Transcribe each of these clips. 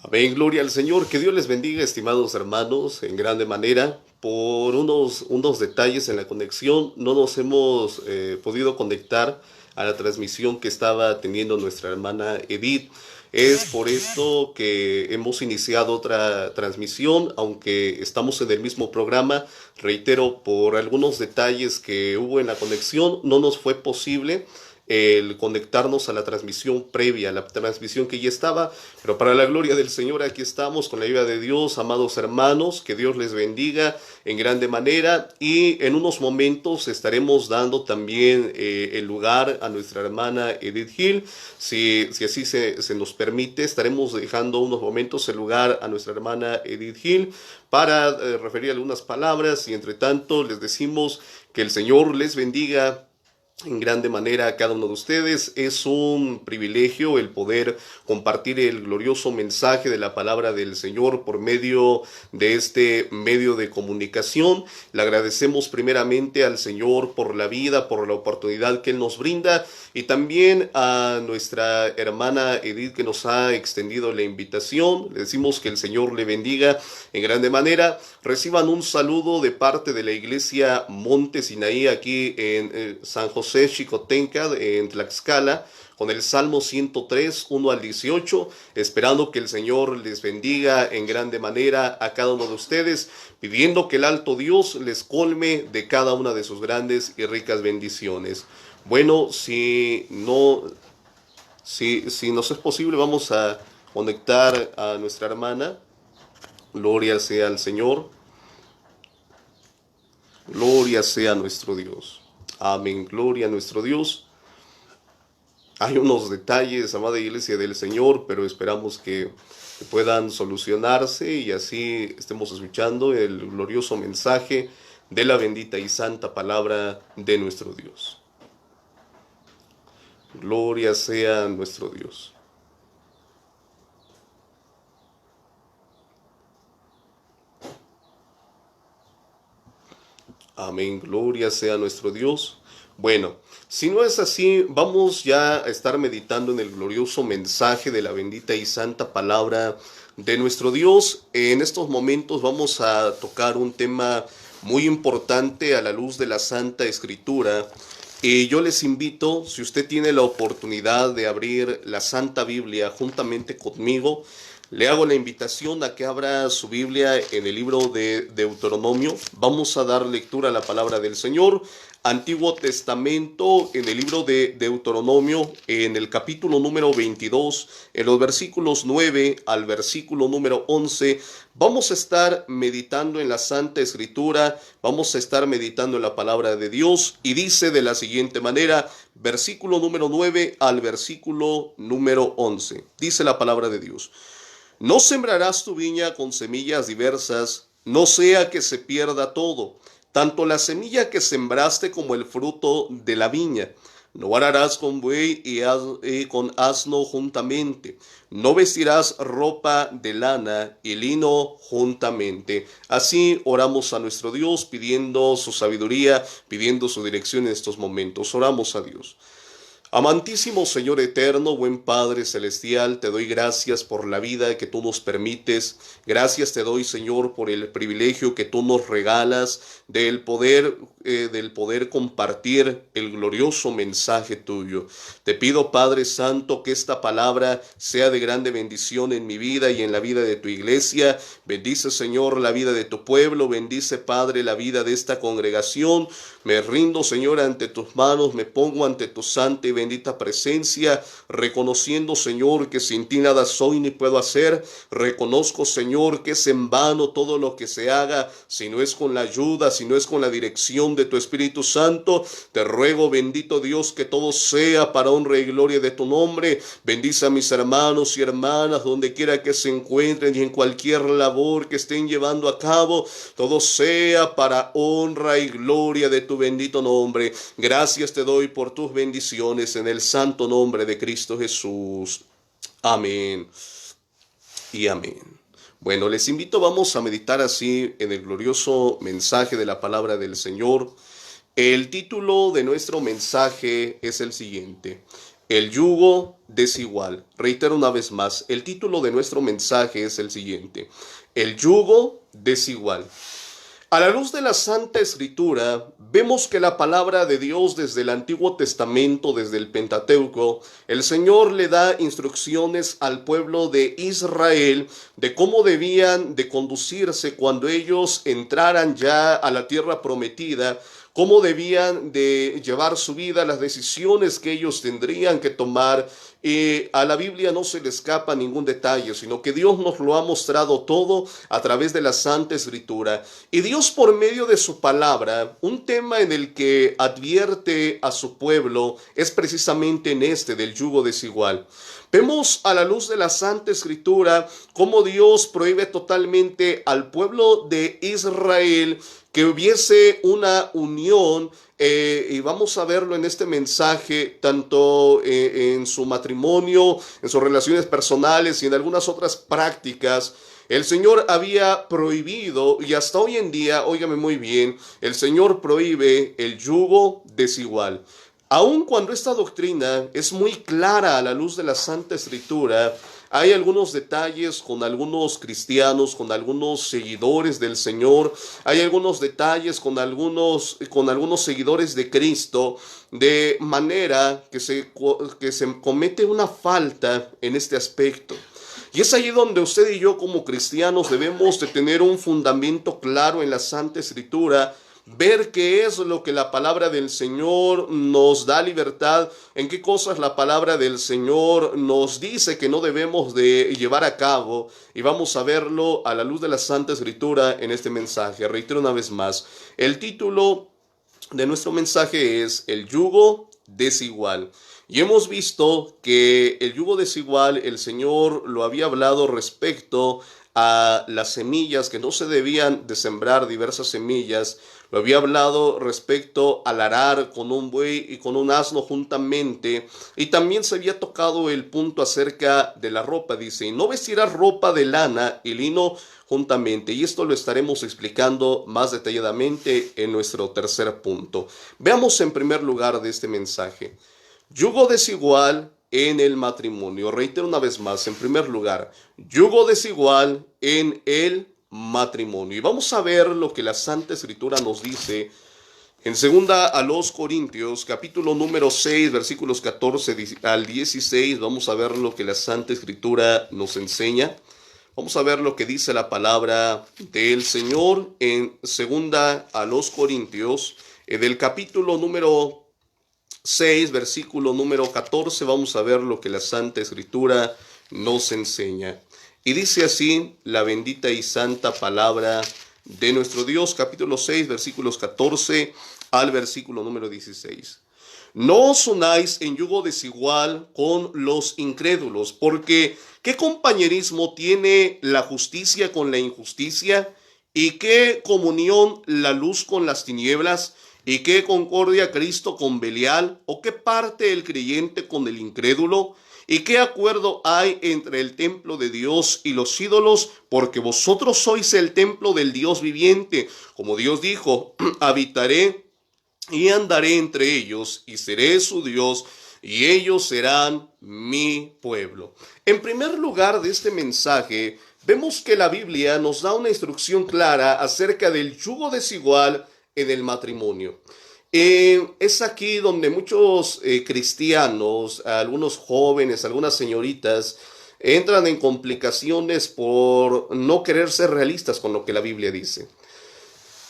Amén, gloria al Señor. Que Dios les bendiga, estimados hermanos, en grande manera. Por unos detalles en la conexión, no nos hemos podido conectar a la transmisión que estaba teniendo nuestra hermana Edith. Es por esto que hemos iniciado otra transmisión, aunque estamos en el mismo programa. Reitero, por algunos detalles que hubo en la conexión, no nos fue posible el conectarnos a la transmisión previa, a la transmisión que ya estaba, pero para la gloria del Señor aquí estamos con la ayuda de Dios, amados hermanos, que Dios les bendiga en grande manera y en unos momentos estaremos dando también el lugar a nuestra hermana Edith Hill, si así se nos permite, estaremos dejando unos momentos el lugar a nuestra hermana Edith Hill para referir algunas palabras y entre tanto les decimos que el Señor les bendiga en grande manera a cada uno de ustedes. Es un privilegio el poder compartir el glorioso mensaje de la palabra del Señor por medio de este medio de comunicación. Le agradecemos primeramente al Señor por la vida, por la oportunidad que Él nos brinda y también a nuestra hermana Edith que nos ha extendido la invitación. Le decimos que el Señor le bendiga en grande manera. Reciban un saludo de parte de la iglesia Monte Sinaí aquí en San José Xicotenca, en Tlaxcala, con el Salmo 103, 1 al 18, esperando que el Señor les bendiga en grande manera a cada uno de ustedes, pidiendo que el alto Dios les colme de cada una de sus grandes y ricas bendiciones. Bueno, si nos es posible, vamos a conectar a nuestra hermana. Gloria sea al Señor. Gloria sea nuestro Dios. Amén. Gloria a nuestro Dios. Hay unos detalles, amada iglesia del Señor, pero esperamos que puedan solucionarse y así estemos escuchando el glorioso mensaje de la bendita y santa palabra de nuestro Dios. Gloria sea nuestro Dios. Amén, gloria sea nuestro Dios. Bueno, si no es así, vamos ya a estar meditando en el glorioso mensaje de la bendita y santa palabra de nuestro Dios. En estos momentos vamos a tocar un tema muy importante a la luz de la Santa Escritura. Y yo les invito, si usted tiene la oportunidad de abrir la Santa Biblia juntamente conmigo, le hago la invitación a que abra su Biblia en el libro de Deuteronomio. Vamos a dar lectura a la palabra del Señor. Antiguo Testamento, en el libro de Deuteronomio, en el capítulo número 22, en los versículos 9 al versículo número 11, vamos a estar meditando en la Santa Escritura, vamos a estar meditando en la palabra de Dios, y dice de la siguiente manera, versículo número 9 al versículo número 11, dice la palabra de Dios. No sembrarás tu viña con semillas diversas, no sea que se pierda todo, tanto la semilla que sembraste como el fruto de la viña. No ararás con buey y con asno juntamente. No vestirás ropa de lana y lino juntamente. Así oramos a nuestro Dios pidiendo su sabiduría, pidiendo su dirección en estos momentos. Oramos a Dios. Amantísimo Señor eterno, buen Padre celestial, te doy gracias por la vida que tú nos permites. Gracias te doy, Señor, por el privilegio que tú nos regalas del poder compartir el glorioso mensaje tuyo. Te pido, Padre Santo, que esta palabra sea de grande bendición en mi vida y en la vida de tu iglesia. Bendice, Señor, la vida de tu pueblo. Bendice, Padre, la vida de esta congregación. Me rindo, Señor, ante tus manos. Me pongo ante tu santa y bendita presencia, reconociendo, Señor, que sin ti nada soy ni puedo hacer. Reconozco, Señor, que es en vano todo lo que se haga, si no es con la ayuda, si no es con la dirección de tu Espíritu Santo. Te ruego, bendito Dios, que todo sea para honra y gloria de tu nombre. Bendice a mis hermanos y hermanas donde quiera que se encuentren y en cualquier labor que estén llevando a cabo. Todo sea para honra y gloria de tu bendito nombre. Gracias te doy por tus bendiciones en el santo nombre de Cristo Jesús. Amén y amén. Bueno, les invito, vamos a meditar así en el glorioso mensaje de la palabra del Señor. El título de nuestro mensaje es el siguiente: El yugo desigual. Reitero una vez más, el título de nuestro mensaje es el siguiente: el yugo desigual. A la luz de la Santa Escritura, vemos que la palabra de Dios desde el Antiguo Testamento, desde el Pentateuco, el Señor le da instrucciones al pueblo de Israel de cómo debían de conducirse cuando ellos entraran ya a la tierra prometida, cómo debían de llevar su vida, las decisiones que ellos tendrían que tomar. A la Biblia no se le escapa ningún detalle, sino que Dios nos lo ha mostrado todo a través de la Santa Escritura. Y Dios, por medio de su palabra, un tema en el que advierte a su pueblo es precisamente en este del yugo desigual. Vemos a la luz de la Santa Escritura cómo Dios prohíbe totalmente al pueblo de Israel que hubiese una unión, y vamos a verlo en este mensaje, tanto en su matrimonio, en sus relaciones personales y en algunas otras prácticas. El Señor había prohibido, y hasta hoy en día, óigame muy bien, el Señor prohíbe el yugo desigual. Aun cuando esta doctrina es muy clara a la luz de la Santa Escritura, hay algunos detalles con algunos cristianos, con algunos seguidores del Señor, hay algunos detalles con algunos seguidores de Cristo, de manera que se comete una falta en este aspecto. Y es ahí donde usted y yo como cristianos debemos de tener un fundamento claro en la Santa Escritura, ver qué es lo que la palabra del Señor nos da libertad, en qué cosas la palabra del Señor nos dice que no debemos de llevar a cabo, y vamos a verlo a la luz de la Santa Escritura en este mensaje. Reitero una vez más, el título de nuestro mensaje es el yugo desigual. Y hemos visto que el yugo desigual, el Señor lo había hablado respecto a las semillas, que no se debían de sembrar diversas semillas. Lo había hablado respecto al arar con un buey y con un asno juntamente. Y también se había tocado el punto acerca de la ropa. Dice, y no vestirás ropa de lana y lino juntamente. Y esto lo estaremos explicando más detalladamente en nuestro tercer punto. Veamos en primer lugar de este mensaje: yugo desigual en el matrimonio. Reitero una vez más, en primer lugar, yugo desigual en el matrimonio. Y vamos a ver lo que la Santa Escritura nos dice en segunda a los Corintios, capítulo número 6, versículos 14 al 16. Vamos a ver lo que la Santa Escritura nos enseña. Vamos a ver lo que dice la palabra del Señor en segunda a los Corintios, del capítulo número 6, versículo número 14, vamos a ver lo que la Santa Escritura nos enseña. Y dice así la bendita y santa palabra de nuestro Dios, capítulo 6, versículos 14 al versículo número 16. No os unáis en yugo desigual con los incrédulos, porque ¿qué compañerismo tiene la justicia con la injusticia? ¿Y qué comunión la luz con las tinieblas? ¿Y qué concordia Cristo con Belial? ¿O qué parte el creyente con el incrédulo? ¿Y qué acuerdo hay entre el templo de Dios y los ídolos? Porque vosotros sois el templo del Dios viviente. Como Dios dijo, habitaré y andaré entre ellos, y seré su Dios, y ellos serán mi pueblo. En primer lugar de este mensaje, vemos que la Biblia nos da una instrucción clara acerca del yugo desigual en el matrimonio. Es aquí donde muchos cristianos, algunos jóvenes, algunas señoritas, entran en complicaciones por no querer ser realistas con lo que la Biblia dice.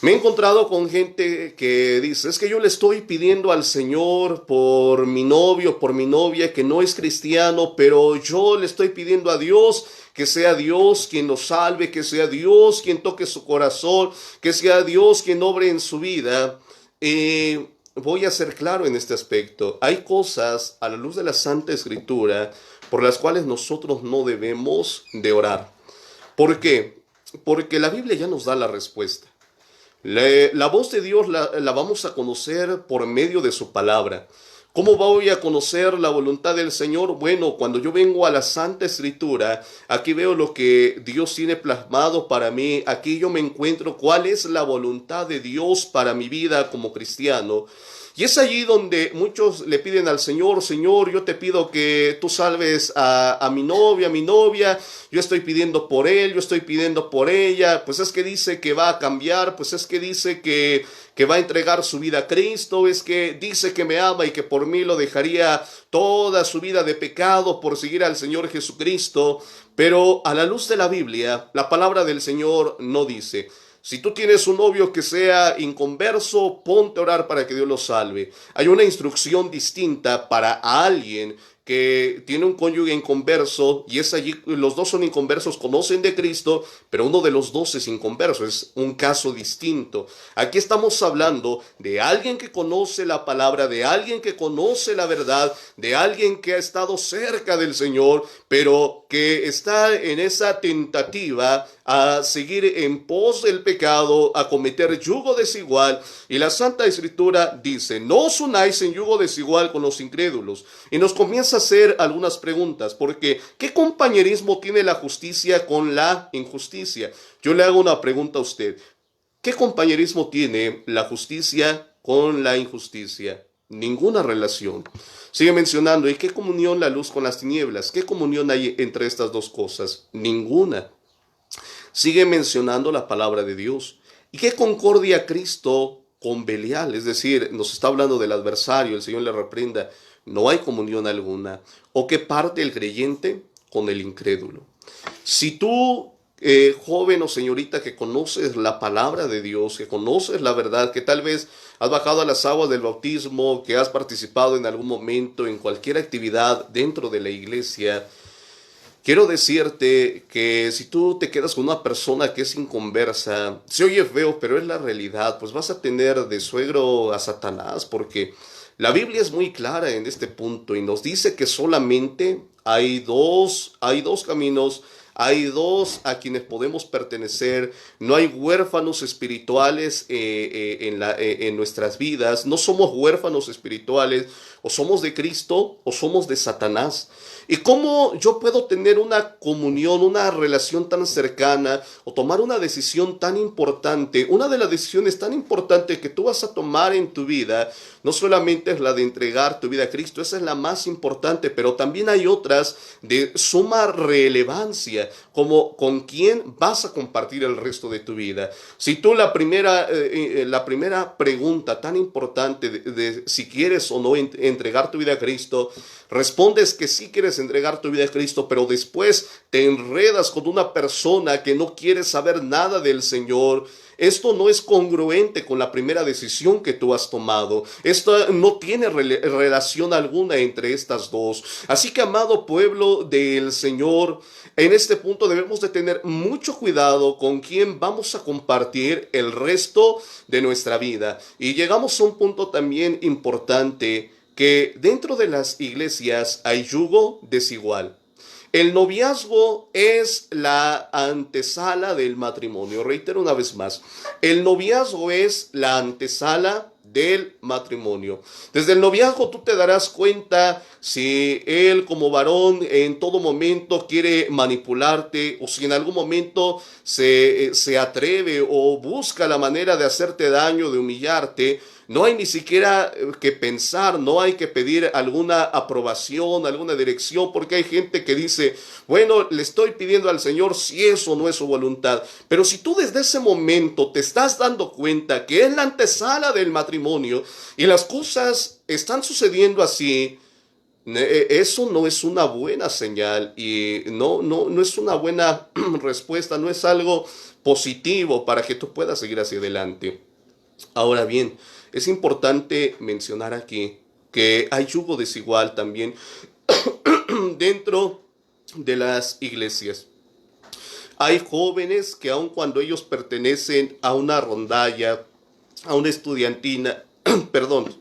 Me he encontrado con gente que dice, es que yo le estoy pidiendo al Señor por mi novio, por mi novia, que no es cristiano, pero yo le estoy pidiendo a Dios que sea Dios quien lo salve, que sea Dios quien toque su corazón, que sea Dios quien obre en su vida. Voy a ser claro en este aspecto. Hay cosas a la luz de la Santa Escritura por las cuales nosotros no debemos de orar. ¿Por qué? Porque la Biblia ya nos da la respuesta. La voz de Dios la vamos a conocer por medio de su palabra. ¿Cómo voy a conocer la voluntad del Señor? Bueno, cuando yo vengo a la Santa Escritura, aquí veo lo que Dios tiene plasmado para mí. Aquí yo me encuentro cuál es la voluntad de Dios para mi vida como cristiano. Y es allí donde muchos le piden al Señor, Señor, yo te pido que tú salves a mi novia, yo estoy pidiendo por él, yo estoy pidiendo por ella, pues es que dice que va a cambiar, pues es que dice que va a entregar su vida a Cristo, es que dice que me ama y que por mí lo dejaría toda su vida de pecado por seguir al Señor Jesucristo. Pero a la luz de la Biblia, la palabra del Señor no dice: si tú tienes un novio que sea inconverso, ponte a orar para que Dios lo salve. Hay una instrucción distinta para alguien que tiene un cónyuge inconverso, y es allí, los dos son inconversos, conocen de Cristo, pero uno de los dos es inconverso, es un caso distinto. Aquí estamos hablando de alguien que conoce la palabra, de alguien que conoce la verdad, de alguien que ha estado cerca del Señor, pero que está en esa tentativa a seguir en pos del pecado, a cometer yugo desigual. Y la Santa Escritura dice: no os unáis en yugo desigual con los incrédulos. Y nos comienza a hacer algunas preguntas, porque ¿qué compañerismo tiene la justicia con la injusticia? Yo le hago una pregunta a usted: ¿qué compañerismo tiene la justicia con la injusticia? Ninguna relación. Sigue mencionando: ¿y qué comunión la luz con las tinieblas? ¿Qué comunión hay entre estas dos cosas? Ninguna. Sigue mencionando la palabra de Dios. ¿Y qué concordia Cristo con Belial? Es decir, nos está hablando del adversario, el Señor le reprenda. No hay comunión alguna. ¿O qué parte el creyente con el incrédulo? Si tú, joven o señorita, que conoces la palabra de Dios, que conoces la verdad, que tal vez has bajado a las aguas del bautismo, que has participado en algún momento en cualquier actividad dentro de la iglesia, quiero decirte que si tú te quedas con una persona que es inconversa, se oye feo, pero es la realidad, pues vas a tener de suegro a Satanás, porque la Biblia es muy clara en este punto y nos dice que solamente hay dos caminos, hay dos a quienes podemos pertenecer. No hay huérfanos espirituales en nuestras vidas. No somos huérfanos espirituales. O somos de Cristo o somos de Satanás. ¿Y cómo yo puedo tener una comunión, una relación tan cercana o tomar una decisión tan importante? Una de las decisiones tan importantes que tú vas a tomar en tu vida no solamente es la de entregar tu vida a Cristo, esa es la más importante, pero también hay otras de suma relevancia, como con quién vas a compartir el resto de tu vida. Si tú la primera pregunta tan importante de si quieres o no entregar tu vida a Cristo, respondes que sí quieres entregar tu vida a Cristo, pero después te enredas con una persona que no quiere saber nada del Señor, esto no es congruente con la primera decisión que tú has tomado. Esto no tiene relación alguna entre estas dos. Así que, amado pueblo del Señor, en este punto debemos de tener mucho cuidado con quién vamos a compartir el resto de nuestra vida. Y llegamos a un punto también importante, que dentro de las iglesias hay yugo desigual. El noviazgo es la antesala del matrimonio. Reitero una vez más, el noviazgo es la antesala del matrimonio. Desde el noviazgo tú te darás cuenta si él como varón en todo momento quiere manipularte, o si en algún momento se atreve o busca la manera de hacerte daño, de humillarte. No hay ni siquiera que pensar, no hay que pedir alguna aprobación, alguna dirección, porque hay gente que dice: bueno, le estoy pidiendo al Señor si eso no es su voluntad. Pero si tú desde ese momento te estás dando cuenta que es la antesala del matrimonio y las cosas están sucediendo así, eso no es una buena señal y no es una buena respuesta, no es algo positivo para que tú puedas seguir hacia adelante. Ahora bien, es importante mencionar aquí que hay yugo desigual también dentro de las iglesias. Hay jóvenes que aun cuando ellos pertenecen a una rondalla, a una estudiantina, perdón,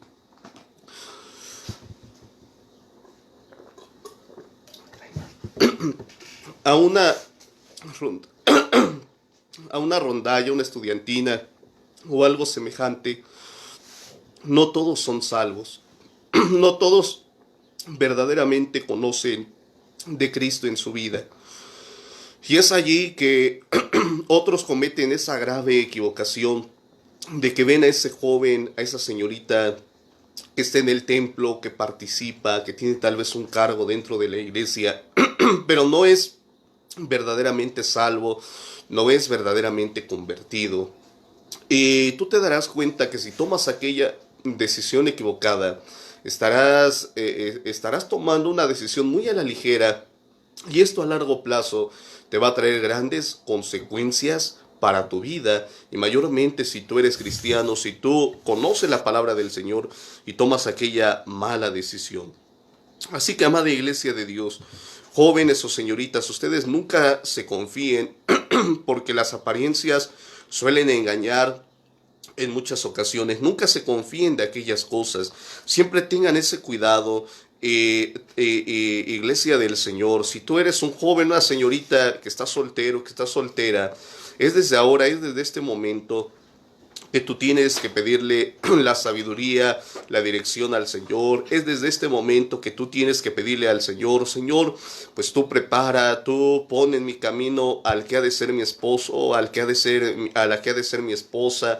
a una, a una rondalla, una estudiantina o algo semejante, no todos son salvos. No todos verdaderamente conocen de Cristo en su vida. Y es allí que otros cometen esa grave equivocación de que ven a ese joven, a esa señorita, que esté en el templo, que participa, que tiene tal vez un cargo dentro de la iglesia, pero no es verdaderamente salvo, no es verdaderamente convertido. Y tú te darás cuenta que si tomas aquella decisión equivocada, estarás tomando una decisión muy a la ligera, y esto a largo plazo te va a traer grandes consecuencias para tu vida, y mayormente si tú eres cristiano, si tú conoces la palabra del Señor y tomas aquella mala decisión. Así que, amada iglesia de Dios, jóvenes o señoritas, ustedes nunca se confíen porque las apariencias suelen engañar en muchas ocasiones. Nunca se confíen de aquellas cosas. Siempre tengan ese cuidado. Iglesia del Señor, si tú eres un joven, una señorita que está soltero, que está soltera, es desde ahora, es desde este momento que tú tienes que pedirle la sabiduría, la dirección al Señor. Es desde este momento que tú tienes que pedirle al Señor, Señor, pues tú prepara, tú pon en mi camino al que ha de ser mi esposo, a la que ha de ser mi esposa.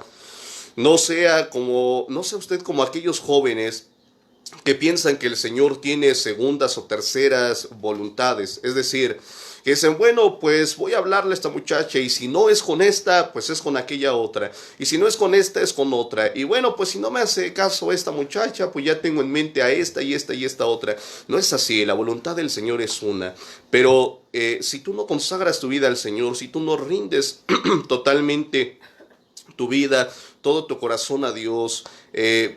No sea usted como aquellos jóvenes que piensan que el Señor tiene segundas o terceras voluntades. Es decir, que dicen, bueno, pues voy a hablarle a esta muchacha y si no es con esta, pues es con aquella otra. Y si no es con esta, es con otra. Y bueno, pues si no me hace caso esta muchacha, pues ya tengo en mente a esta y esta y esta otra. No es así, la voluntad del Señor es una. Pero si tú no consagras tu vida al Señor, si tú no rindes totalmente tu vida, todo tu corazón a Dios,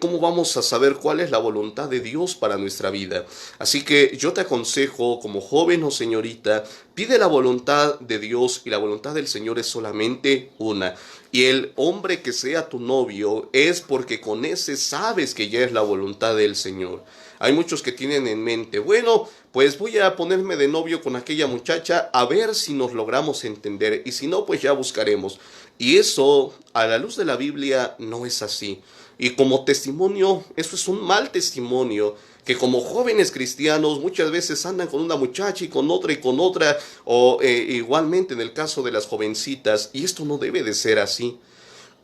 ¿cómo vamos a saber cuál es la voluntad de Dios para nuestra vida? Así que yo te aconsejo, como joven o señorita, pide la voluntad de Dios, y la voluntad del Señor es solamente una. Y el hombre que sea tu novio es porque con ese sabes que ya es la voluntad del Señor. Hay muchos que tienen en mente, bueno, pues voy a ponerme de novio con aquella muchacha a ver si nos logramos entender, y si no, pues ya buscaremos. Y eso, a la luz de la Biblia, no es así. Y como testimonio, eso es un mal testimonio, que como jóvenes cristianos muchas veces andan con una muchacha y con otra, o igualmente en el caso de las jovencitas, y esto no debe de ser así.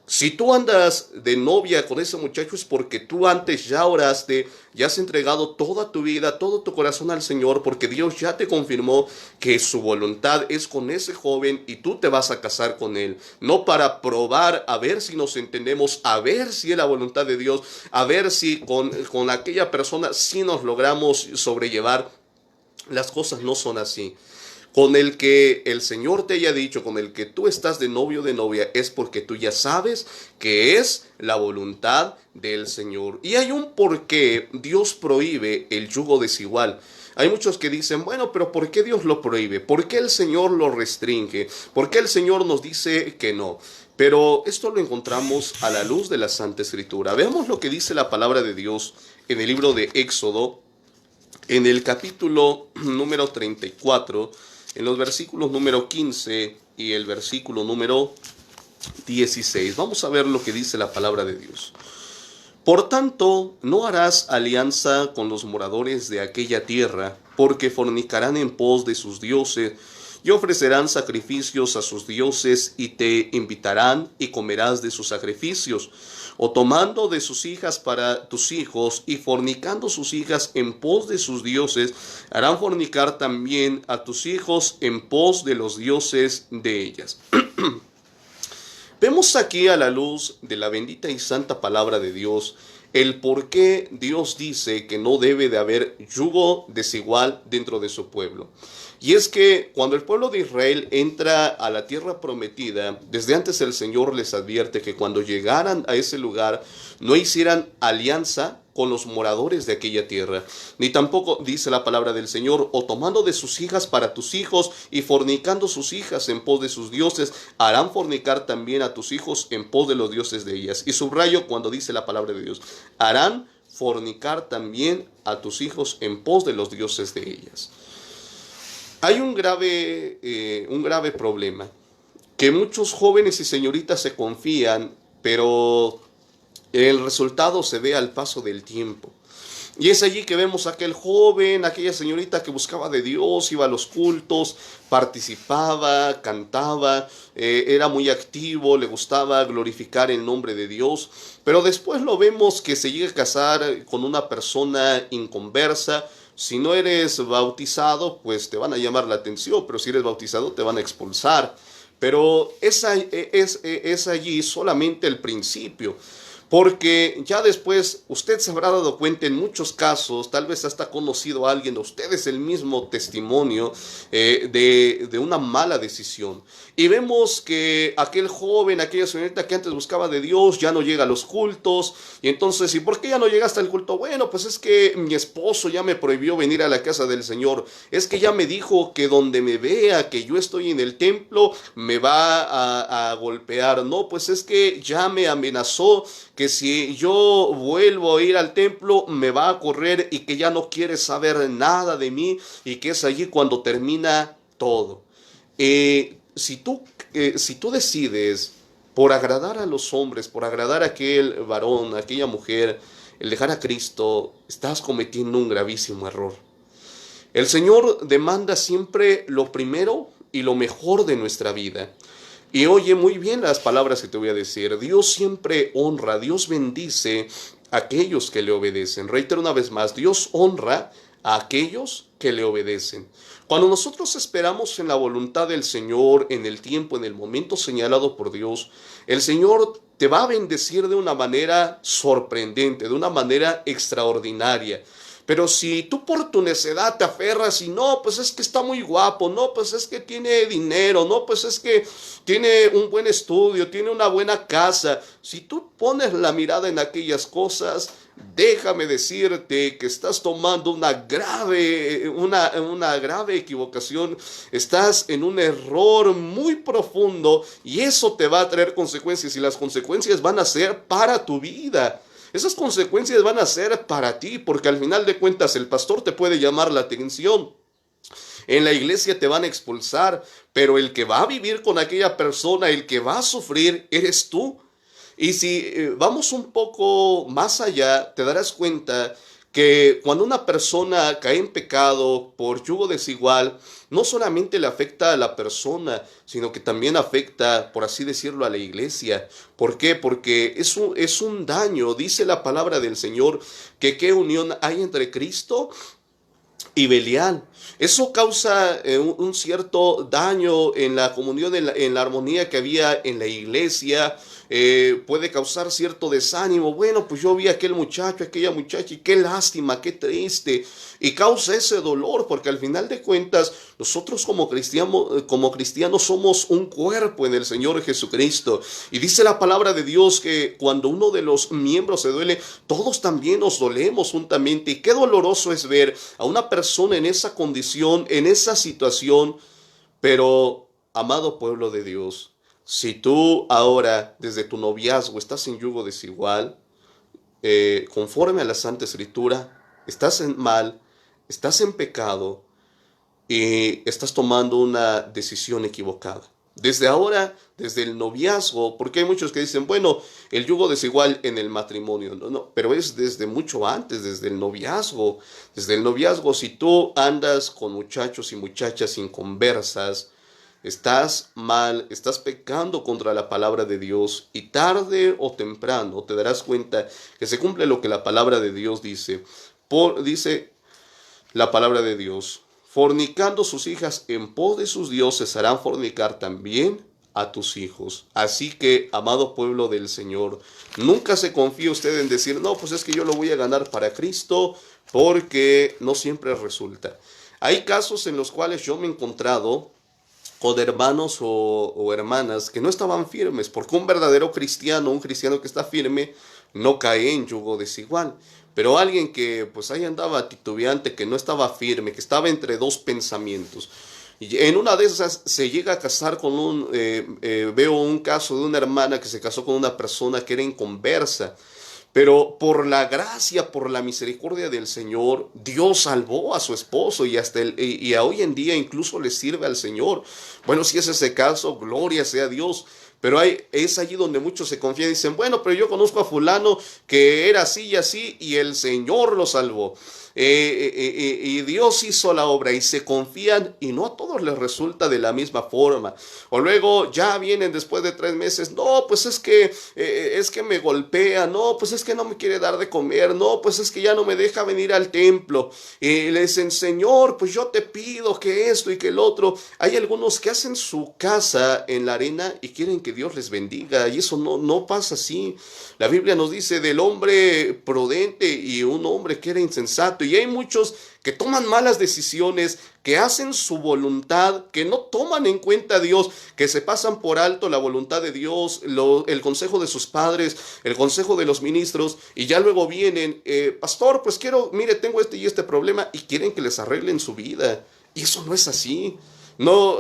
Si tú andas de novia con ese muchacho es porque tú antes ya oraste, ya has entregado toda tu vida, todo tu corazón al Señor, porque Dios ya te confirmó que su voluntad es con ese joven y tú te vas a casar con él. No para probar a ver si nos entendemos, a ver si es la voluntad de Dios, a ver si con aquella persona sí nos logramos sobrellevar. Las cosas no son así. Con el que el Señor te haya dicho, con el que tú estás de novio o de novia, es porque tú ya sabes que es la voluntad del Señor. Y hay un por qué Dios prohíbe el yugo desigual. Hay muchos que dicen, bueno, pero ¿por qué Dios lo prohíbe? ¿Por qué el Señor lo restringe? ¿Por qué el Señor nos dice que no? Pero esto lo encontramos a la luz de la Santa Escritura. Veamos lo que dice la palabra de Dios en el libro de Éxodo, en el capítulo número 34, en los versículos número 15 y el versículo número 16. Vamos a ver lo que dice la palabra de Dios. Por tanto, no harás alianza con los moradores de aquella tierra, porque fornicarán en pos de sus dioses, y ofrecerán sacrificios a sus dioses, y te invitarán, y comerás de sus sacrificios, o tomando de sus hijas para tus hijos, y fornicando sus hijas en pos de sus dioses, harán fornicar también a tus hijos en pos de los dioses de ellas. Vemos aquí, a la luz de la bendita y santa palabra de Dios, el por qué Dios dice que no debe de haber yugo desigual dentro de su pueblo. Y es que cuando el pueblo de Israel entra a la tierra prometida, desde antes el Señor les advierte que cuando llegaran a ese lugar no hicieran alianza con los moradores de aquella tierra, ni tampoco, dice la palabra del Señor, o tomando de sus hijas para tus hijos y fornicando sus hijas en pos de sus dioses, harán fornicar también a tus hijos en pos de los dioses de ellas. Y subrayo cuando dice la palabra de Dios, harán fornicar también a tus hijos en pos de los dioses de ellas. Hay un grave problema, que muchos jóvenes y señoritas se confían, pero el resultado se ve al paso del tiempo. Y es allí que vemos a aquel joven, aquella señorita que buscaba de Dios, iba a los cultos, participaba, cantaba, era muy activo, le gustaba glorificar el nombre de Dios, pero después lo vemos que se llega a casar con una persona inconversa. Si no eres bautizado, pues te van a llamar la atención, pero si eres bautizado te van a expulsar. Pero es allí solamente el principio. Porque ya después usted se habrá dado cuenta en muchos casos, tal vez hasta ha conocido a alguien, usted es el mismo testimonio de una mala decisión. Y vemos que aquel joven, aquella señorita que antes buscaba de Dios, ya no llega a los cultos. Y entonces, ¿y por qué ya no llega hasta el culto? Bueno, pues es que mi esposo ya me prohibió venir a la casa del Señor. Es que ya me dijo que donde me vea que yo estoy en el templo, me va a golpear. No, pues es que ya me amenazó que si yo vuelvo a ir al templo me va a correr y que ya no quiere saber nada de mí y que es allí cuando termina todo. Si tú decides por agradar a los hombres, por agradar a aquel varón, a aquella mujer, el dejar a Cristo, estás cometiendo un gravísimo error. El Señor demanda siempre lo primero y lo mejor de nuestra vida. Y oye muy bien las palabras que te voy a decir. Dios siempre honra, Dios bendice a aquellos que le obedecen. Reitero una vez más, Dios honra a aquellos que le obedecen. Cuando nosotros esperamos en la voluntad del Señor, en el tiempo, en el momento señalado por Dios, el Señor te va a bendecir de una manera sorprendente, de una manera extraordinaria. Pero si tú por tu necedad te aferras y no, pues es que está muy guapo, no, pues es que tiene dinero, no, pues es que tiene un buen estudio, tiene una buena casa. Si tú pones la mirada en aquellas cosas, déjame decirte que estás tomando una grave equivocación, estás en un error muy profundo y eso te va a traer consecuencias y las consecuencias van a ser para tu vida. Esas consecuencias van a ser para ti, porque al final de cuentas el pastor te puede llamar la atención. En la iglesia te van a expulsar, pero el que va a vivir con aquella persona, el que va a sufrir, eres tú. Y si vamos un poco más allá, te darás cuenta que cuando una persona cae en pecado por yugo desigual, no solamente le afecta a la persona, sino que también afecta, por así decirlo, a la iglesia. ¿Por qué? Porque es un daño. Dice la palabra del Señor que qué unión hay entre Cristo y Belial. Eso causa un cierto daño en la comunión, en la armonía que había en la iglesia. Puede causar cierto desánimo. Bueno, pues yo vi a aquel muchacho, aquella muchacha y qué lástima, qué triste. Y causa ese dolor porque al final de cuentas nosotros como cristianos somos un cuerpo en el Señor Jesucristo. Y dice la palabra de Dios que cuando uno de los miembros se duele, todos también nos dolemos juntamente. Y qué doloroso es ver a una persona en esa condición, en esa situación. Pero, amado pueblo de Dios, si tú ahora desde tu noviazgo estás en yugo desigual, conforme a la Santa Escritura, estás en mal, estás en pecado y estás tomando una decisión equivocada. Desde ahora, desde el noviazgo, porque hay muchos que dicen, bueno, el yugo desigual en el matrimonio, no, pero es desde mucho antes, desde el noviazgo. Desde el noviazgo, si tú andas con muchachos y muchachas inconversas, estás mal, estás pecando contra la palabra de Dios y tarde o temprano te darás cuenta que se cumple lo que la palabra de Dios dice. Dice la palabra de Dios, fornicando sus hijas en pos de sus dioses harán fornicar también a tus hijos. Así que, amado pueblo del Señor, nunca se confíe usted en decir, no, pues es que yo lo voy a ganar para Cristo, porque no siempre resulta. Hay casos en los cuales yo me he encontrado con hermanos o hermanas que no estaban firmes, porque un verdadero cristiano, un cristiano que está firme, no cae en yugo desigual. Pero alguien que pues ahí andaba titubeante, que no estaba firme, que estaba entre dos pensamientos, y en una de esas se llega a casar con veo un caso de una hermana que se casó con una persona que era inconversa. Pero por la gracia, por la misericordia del Señor, Dios salvó a su esposo y y a hoy en día incluso le sirve al Señor. Bueno, si es ese caso, gloria sea a Dios. Pero es allí donde muchos se confían y dicen, bueno, pero yo conozco a fulano que era así y así y el Señor lo salvó. Y Dios hizo la obra y se confían y no a todos les resulta de la misma forma. O luego ya vienen después de 3 meses, no, pues es que me golpea, no, pues es que no me quiere dar de comer, no, pues es que ya no me deja venir al templo. Y le dicen, Señor, pues yo te pido que esto y que el otro. Hay algunos que hacen su casa en la arena y quieren que Dios les bendiga y eso no pasa así. La Biblia nos dice del hombre prudente y un hombre que era insensato. Y hay muchos que toman malas decisiones, que hacen su voluntad, que no toman en cuenta a Dios, que se pasan por alto la voluntad de Dios, el consejo de sus padres, el consejo de los ministros, y ya luego vienen, pastor, pues quiero, mire, tengo este y este problema, y quieren que les arreglen su vida. Y eso no es así. No,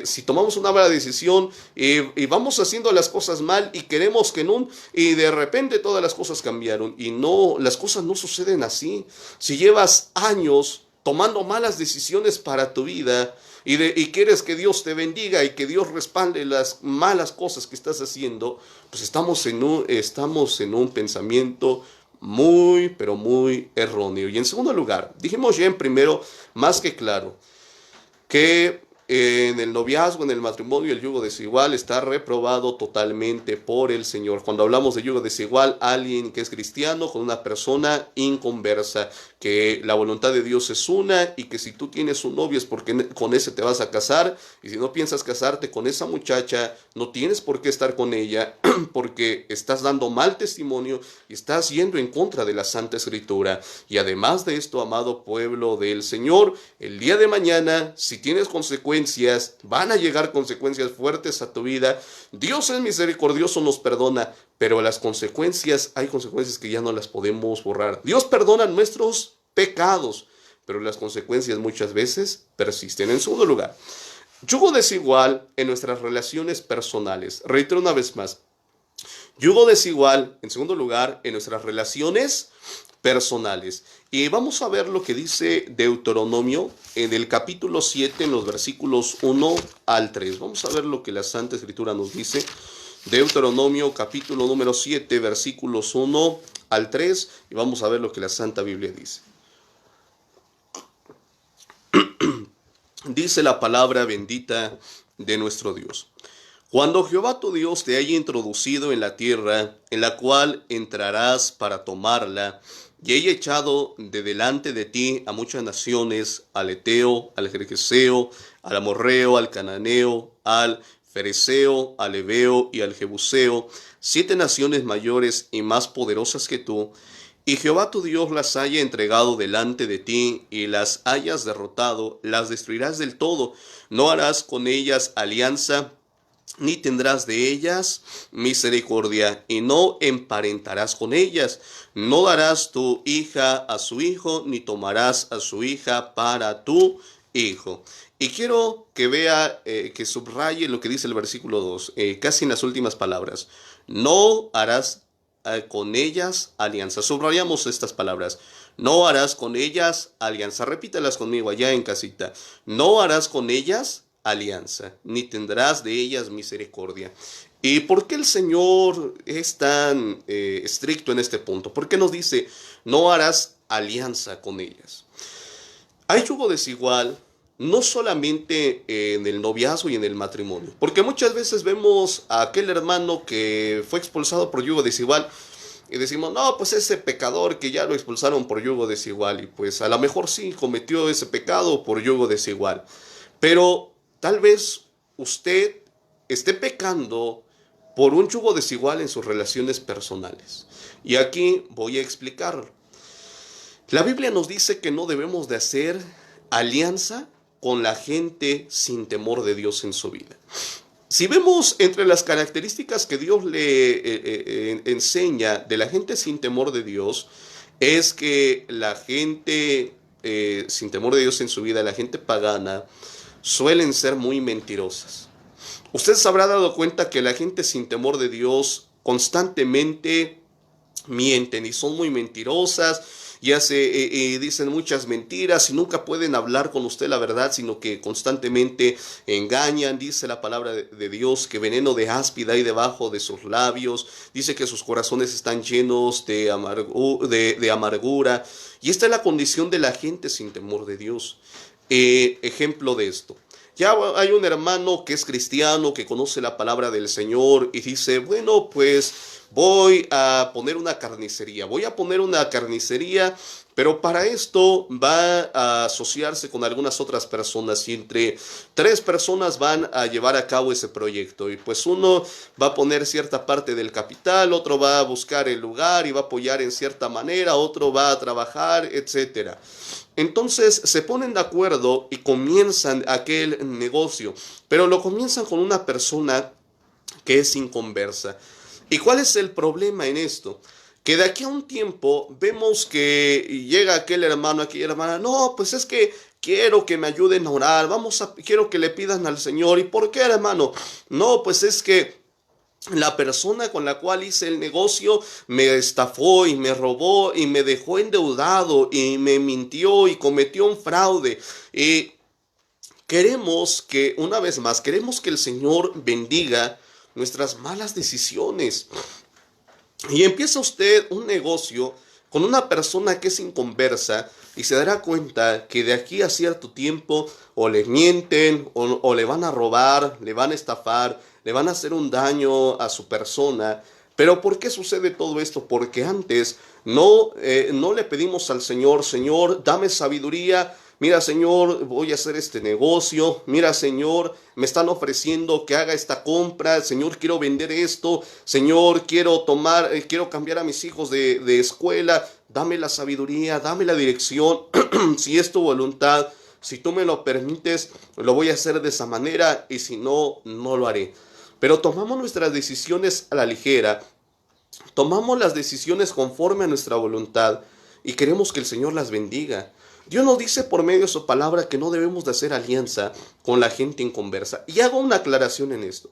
si tomamos una mala decisión y vamos haciendo las cosas mal y queremos que no, y de repente todas las cosas cambiaron y no, las cosas no suceden así. Si llevas años tomando malas decisiones para tu vida y quieres que Dios te bendiga y que Dios respalde las malas cosas que estás haciendo, pues estamos en un pensamiento muy, pero muy erróneo. Y en segundo lugar, dijimos ya en primero, más que claro, que en el noviazgo, en el matrimonio, el yugo desigual está reprobado totalmente por el Señor. Cuando hablamos de yugo desigual, alguien que es cristiano con una persona inconversa, que la voluntad de Dios es una y que si tú tienes un novio es porque con ese te vas a casar, y si no piensas casarte con esa muchacha, no tienes por qué estar con ella porque estás dando mal testimonio y estás yendo en contra de la Santa Escritura. Y además de esto, amado pueblo del Señor, el día de mañana, si tienes consecuencias, van a llegar consecuencias fuertes a tu vida. Dios es misericordioso, nos perdona, pero las consecuencias, hay consecuencias que ya no las podemos borrar. Dios perdona nuestros pecados, pero las consecuencias muchas veces persisten. En segundo lugar, yugo desigual en nuestras relaciones personales. Reitero una vez más, yugo desigual, en segundo lugar, en nuestras relaciones personales. Y vamos a ver lo que dice Deuteronomio en el capítulo 7, en los versículos 1 al 3. Vamos a ver lo que la Santa Escritura nos dice. Deuteronomio capítulo número 7, versículos 1 al 3. Y vamos a ver lo que la Santa Biblia dice. Dice la palabra bendita de nuestro Dios. Cuando Jehová tu Dios te haya introducido en la tierra, en la cual entrarás para tomarla, y haya echado de delante de ti a muchas naciones, al Eteo, al Gergeseo, al Amorreo, al Cananeo, al Fereceo, al Heveo y al Jebuseo, 7 naciones mayores y más poderosas que tú, y Jehová tu Dios las haya entregado delante de ti y las hayas derrotado, las destruirás del todo, no harás con ellas alianza, ni tendrás de ellas misericordia, y no emparentarás con ellas. No darás tu hija a su hijo, ni tomarás a su hija para tu hijo. Y quiero que vea, que subraye lo que dice el versículo 2, casi en las últimas palabras. No harás con ellas alianza. Subrayamos estas palabras. No harás con ellas alianza. Repítalas conmigo allá en casita. No harás con ellas alianza, ni tendrás de ellas misericordia. ¿Y por qué el Señor es tan estricto en este punto? ¿Por qué nos dice, no harás alianza con ellas? Hay yugo desigual no solamente en el noviazgo y en el matrimonio, porque muchas veces vemos a aquel hermano que fue expulsado por yugo desigual y decimos, no, pues ese pecador que ya lo expulsaron por yugo desigual, y pues a lo mejor sí cometió ese pecado por yugo desigual, pero tal vez usted esté pecando por un yugo desigual en sus relaciones personales. Y aquí voy a explicarlo. La Biblia nos dice que no debemos de hacer alianza con la gente sin temor de Dios en su vida. Si vemos entre las características que Dios le enseña de la gente sin temor de Dios, es que la gente sin temor de Dios en su vida, la gente pagana, suelen ser muy mentirosas. Usted se habrá dado cuenta que la gente sin temor de Dios constantemente mienten y son muy mentirosas dicen muchas mentiras y nunca pueden hablar con usted la verdad, sino que constantemente engañan. Dice la palabra de Dios que veneno de áspida hay debajo de sus labios. Dice que sus corazones están llenos de amargura. Y esta es la condición de la gente sin temor de Dios. Ejemplo de esto. Ya hay un hermano que es cristiano, que conoce la palabra del Señor y dice, bueno, pues voy a poner una carnicería. Pero para esto va a asociarse con algunas otras personas y entre 3 personas van a llevar a cabo ese proyecto. Y pues uno va a poner cierta parte del capital, otro va a buscar el lugar y va a apoyar en cierta manera, otro va a trabajar, etcétera. Entonces se ponen de acuerdo y comienzan aquel negocio, pero lo comienzan con una persona que es inconversa. ¿Y cuál es el problema en esto? Que de aquí a un tiempo vemos que llega aquel hermano, aquella hermana, no, pues es que quiero que me ayuden a orar, quiero que le pidan al Señor. ¿Y por qué, hermano? No, pues es que la persona con la cual hice el negocio me estafó y me robó y me dejó endeudado y me mintió y cometió un fraude. Y una vez más, queremos que el Señor bendiga nuestras malas decisiones. Y empieza usted un negocio con una persona que es inconversa y se dará cuenta que de aquí a cierto tiempo o le mienten o le van a robar, le van a estafar, le van a hacer un daño a su persona. Pero ¿por qué sucede todo esto? Porque antes no le pedimos al Señor, Señor, dame sabiduría. Mira, Señor, voy a hacer este negocio. Mira, Señor, me están ofreciendo que haga esta compra. Señor, quiero vender esto. Señor, quiero cambiar a mis hijos de escuela. Dame la sabiduría, dame la dirección. Si es tu voluntad, si tú me lo permites, lo voy a hacer de esa manera. Y si no, no lo haré. Pero tomamos nuestras decisiones a la ligera. Tomamos las decisiones conforme a nuestra voluntad. Y queremos que el Señor las bendiga. Dios nos dice por medio de su palabra que no debemos de hacer alianza con la gente inconversa. Y hago una aclaración en esto.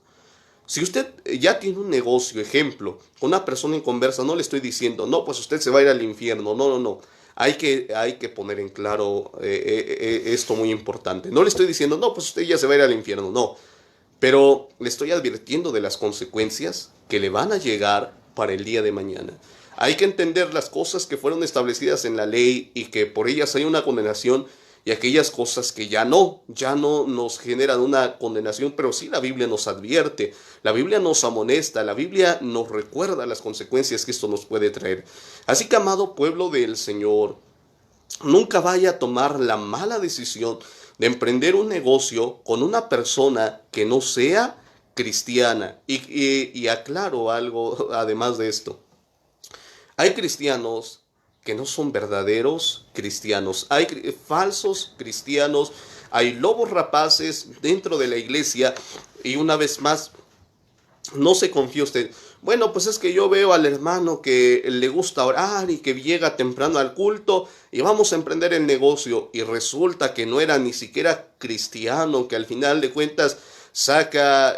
Si usted ya tiene un negocio, ejemplo, con una persona inconversa, no le estoy diciendo, no, pues usted se va a ir al infierno. No, no, no. Hay que poner en claro esto muy importante. No le estoy diciendo, no, pues usted ya se va a ir al infierno. No. Pero le estoy advirtiendo de las consecuencias que le van a llegar para el día de mañana. Hay que entender las cosas que fueron establecidas en la ley y que por ellas hay una condenación y aquellas cosas que ya no nos generan una condenación, pero sí la Biblia nos advierte, la Biblia nos amonesta, la Biblia nos recuerda las consecuencias que esto nos puede traer. Así que, amado pueblo del Señor, nunca vaya a tomar la mala decisión de emprender un negocio con una persona que no sea cristiana. Y aclaro algo además de esto. Hay cristianos que no son verdaderos cristianos. Hay falsos cristianos. Hay lobos rapaces dentro de la iglesia. Y una vez más, no se confíe usted. Bueno, pues es que yo veo al hermano que le gusta orar y que llega temprano al culto y vamos a emprender el negocio. Y resulta que no era ni siquiera cristiano, que al final de cuentas saca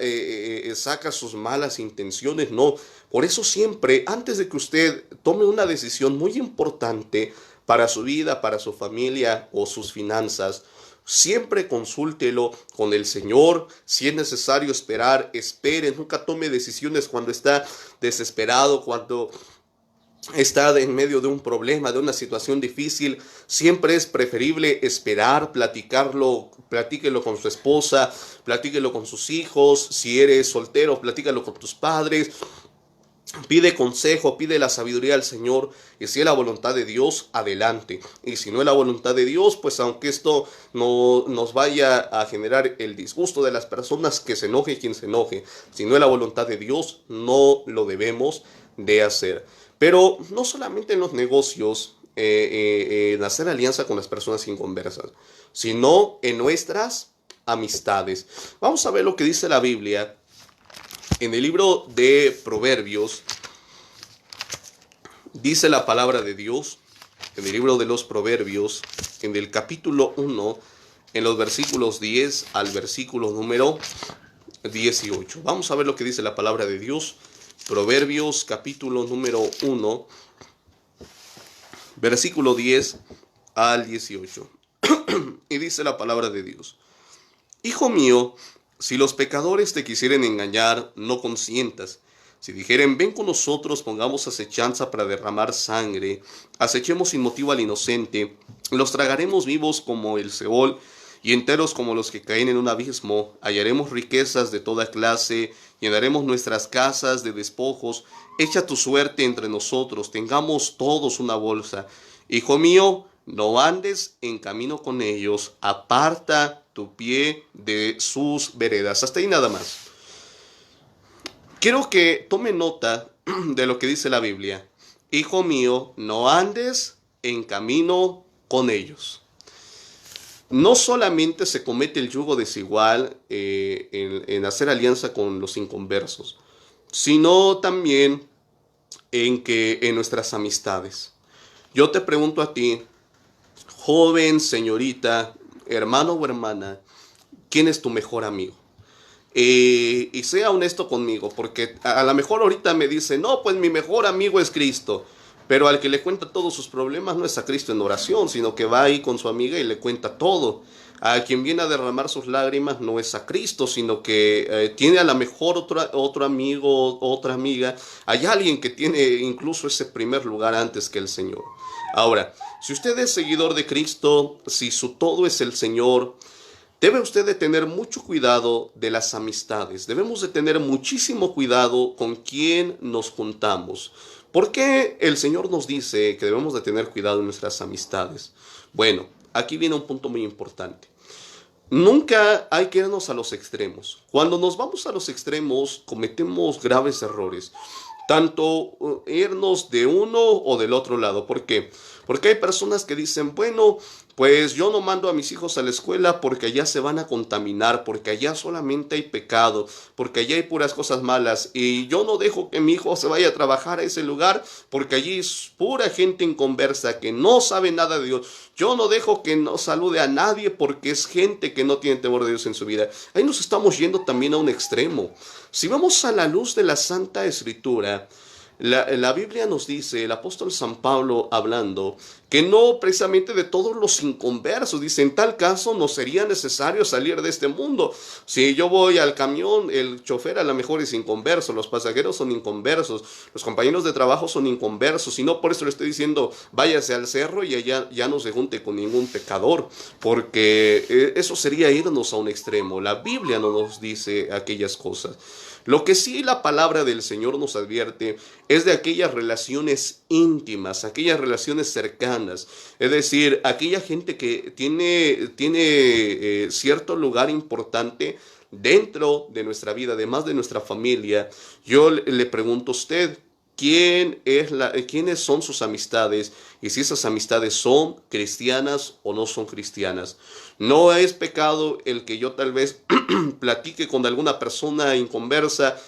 sus malas intenciones. No, por eso siempre, antes de que usted tome una decisión muy importante para su vida, para su familia o sus finanzas, siempre consúltelo con el Señor. Si es necesario esperar, espere. Nunca tome decisiones cuando está desesperado, cuando está en medio de un problema, de una situación difícil. Siempre es preferible esperar, platíquelo con su esposa, platíquelo con sus hijos. Si eres soltero, platícalo con tus padres. Pide consejo, pide la sabiduría al Señor, y si es la voluntad de Dios, adelante. Y si no es la voluntad de Dios, pues aunque esto no nos vaya a generar el disgusto de las personas, que se enoje quien se enoje. Si no es la voluntad de Dios, no lo debemos de hacer. Pero no solamente en los negocios, en hacer alianza con las personas inconversas, sino en nuestras amistades. Vamos a ver lo que dice la Biblia. En el libro de Proverbios, dice la palabra de Dios, en el libro de los Proverbios, en el capítulo 1, en los versículos 10 al versículo número 18. Vamos a ver lo que dice la palabra de Dios. Proverbios, capítulo número 1, versículo 10 al 18. Y dice la palabra de Dios: Hijo mío, si los pecadores te quisieren engañar, no consientas. Si dijeren, ven con nosotros, pongamos acechanza para derramar sangre, acechemos sin motivo al inocente, los tragaremos vivos como el Seol y enteros como los que caen en un abismo, hallaremos riquezas de toda clase, llenaremos nuestras casas de despojos, echa tu suerte entre nosotros, tengamos todos una bolsa. Hijo mío, no andes en camino con ellos, aparta tu pie de sus veredas. Hasta ahí nada más. Quiero que tome nota de lo que dice la Biblia. Hijo mío, no andes en camino con ellos. No solamente se comete el yugo desigual en hacer alianza con los inconversos, sino también en nuestras amistades. Yo te pregunto a ti, joven, señorita, hermano o hermana, ¿quién es tu mejor amigo? Y sea honesto conmigo, porque a lo mejor ahorita me dice, no, pues mi mejor amigo es Cristo, pero al que le cuenta todos sus problemas no es a Cristo en oración, sino que va ahí con su amiga y le cuenta todo. A quien viene a derramar sus lágrimas no es a Cristo, sino que tiene a lo mejor otro amigo, otra amiga. Hay alguien que tiene incluso ese primer lugar antes que el Señor. Ahora, si usted es seguidor de Cristo, si su todo es el Señor, debe usted de tener mucho cuidado de las amistades. Debemos de tener muchísimo cuidado con quién nos juntamos. ¿Por qué el Señor nos dice que debemos de tener cuidado en nuestras amistades? Bueno, aquí viene un punto muy importante. Nunca hay que irnos a los extremos. Cuando nos vamos a los extremos, cometemos graves errores. Tanto irnos de uno o del otro lado. ¿Por qué? Porque hay personas que dicen, bueno, pues yo no mando a mis hijos a la escuela porque allá se van a contaminar, porque allá solamente hay pecado, porque allá hay puras cosas malas. Y yo no dejo que mi hijo se vaya a trabajar a ese lugar porque allí es pura gente inconversa que no sabe nada de Dios. Yo no dejo que no salude a nadie porque es gente que no tiene temor de Dios en su vida. Ahí nos estamos yendo también a un extremo. Si vamos a la luz de la Santa Escritura, la Biblia nos dice, el apóstol San Pablo hablando, que no precisamente de todos los inconversos, dice, en tal caso no sería necesario salir de este mundo. Si yo voy al camión, el chofer a lo mejor es inconverso, los pasajeros son inconversos, los compañeros de trabajo son inconversos, y no por eso le estoy diciendo, váyase al cerro y allá ya no se junte con ningún pecador, porque eso sería irnos a un extremo. La Biblia no nos dice aquellas cosas. Lo que sí la palabra del Señor nos advierte es de aquellas relaciones íntimas, aquellas relaciones cercanas, es decir, aquella gente que tiene cierto lugar importante dentro de nuestra vida, además de nuestra familia. Yo le pregunto a usted, ¿quiénes son sus amistades? Y si esas amistades son cristianas o no son cristianas. No es pecado el que yo tal vez platique con alguna persona inconversa,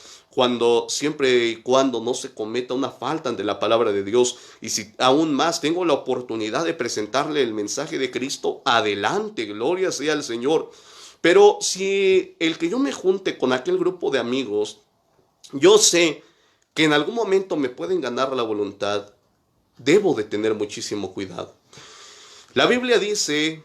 siempre y cuando no se cometa una falta ante la palabra de Dios. Y si aún más tengo la oportunidad de presentarle el mensaje de Cristo, adelante, gloria sea al Señor. Pero si el que yo me junte con aquel grupo de amigos, yo sé que en algún momento me pueden ganar la voluntad, debo de tener muchísimo cuidado. La Biblia dice,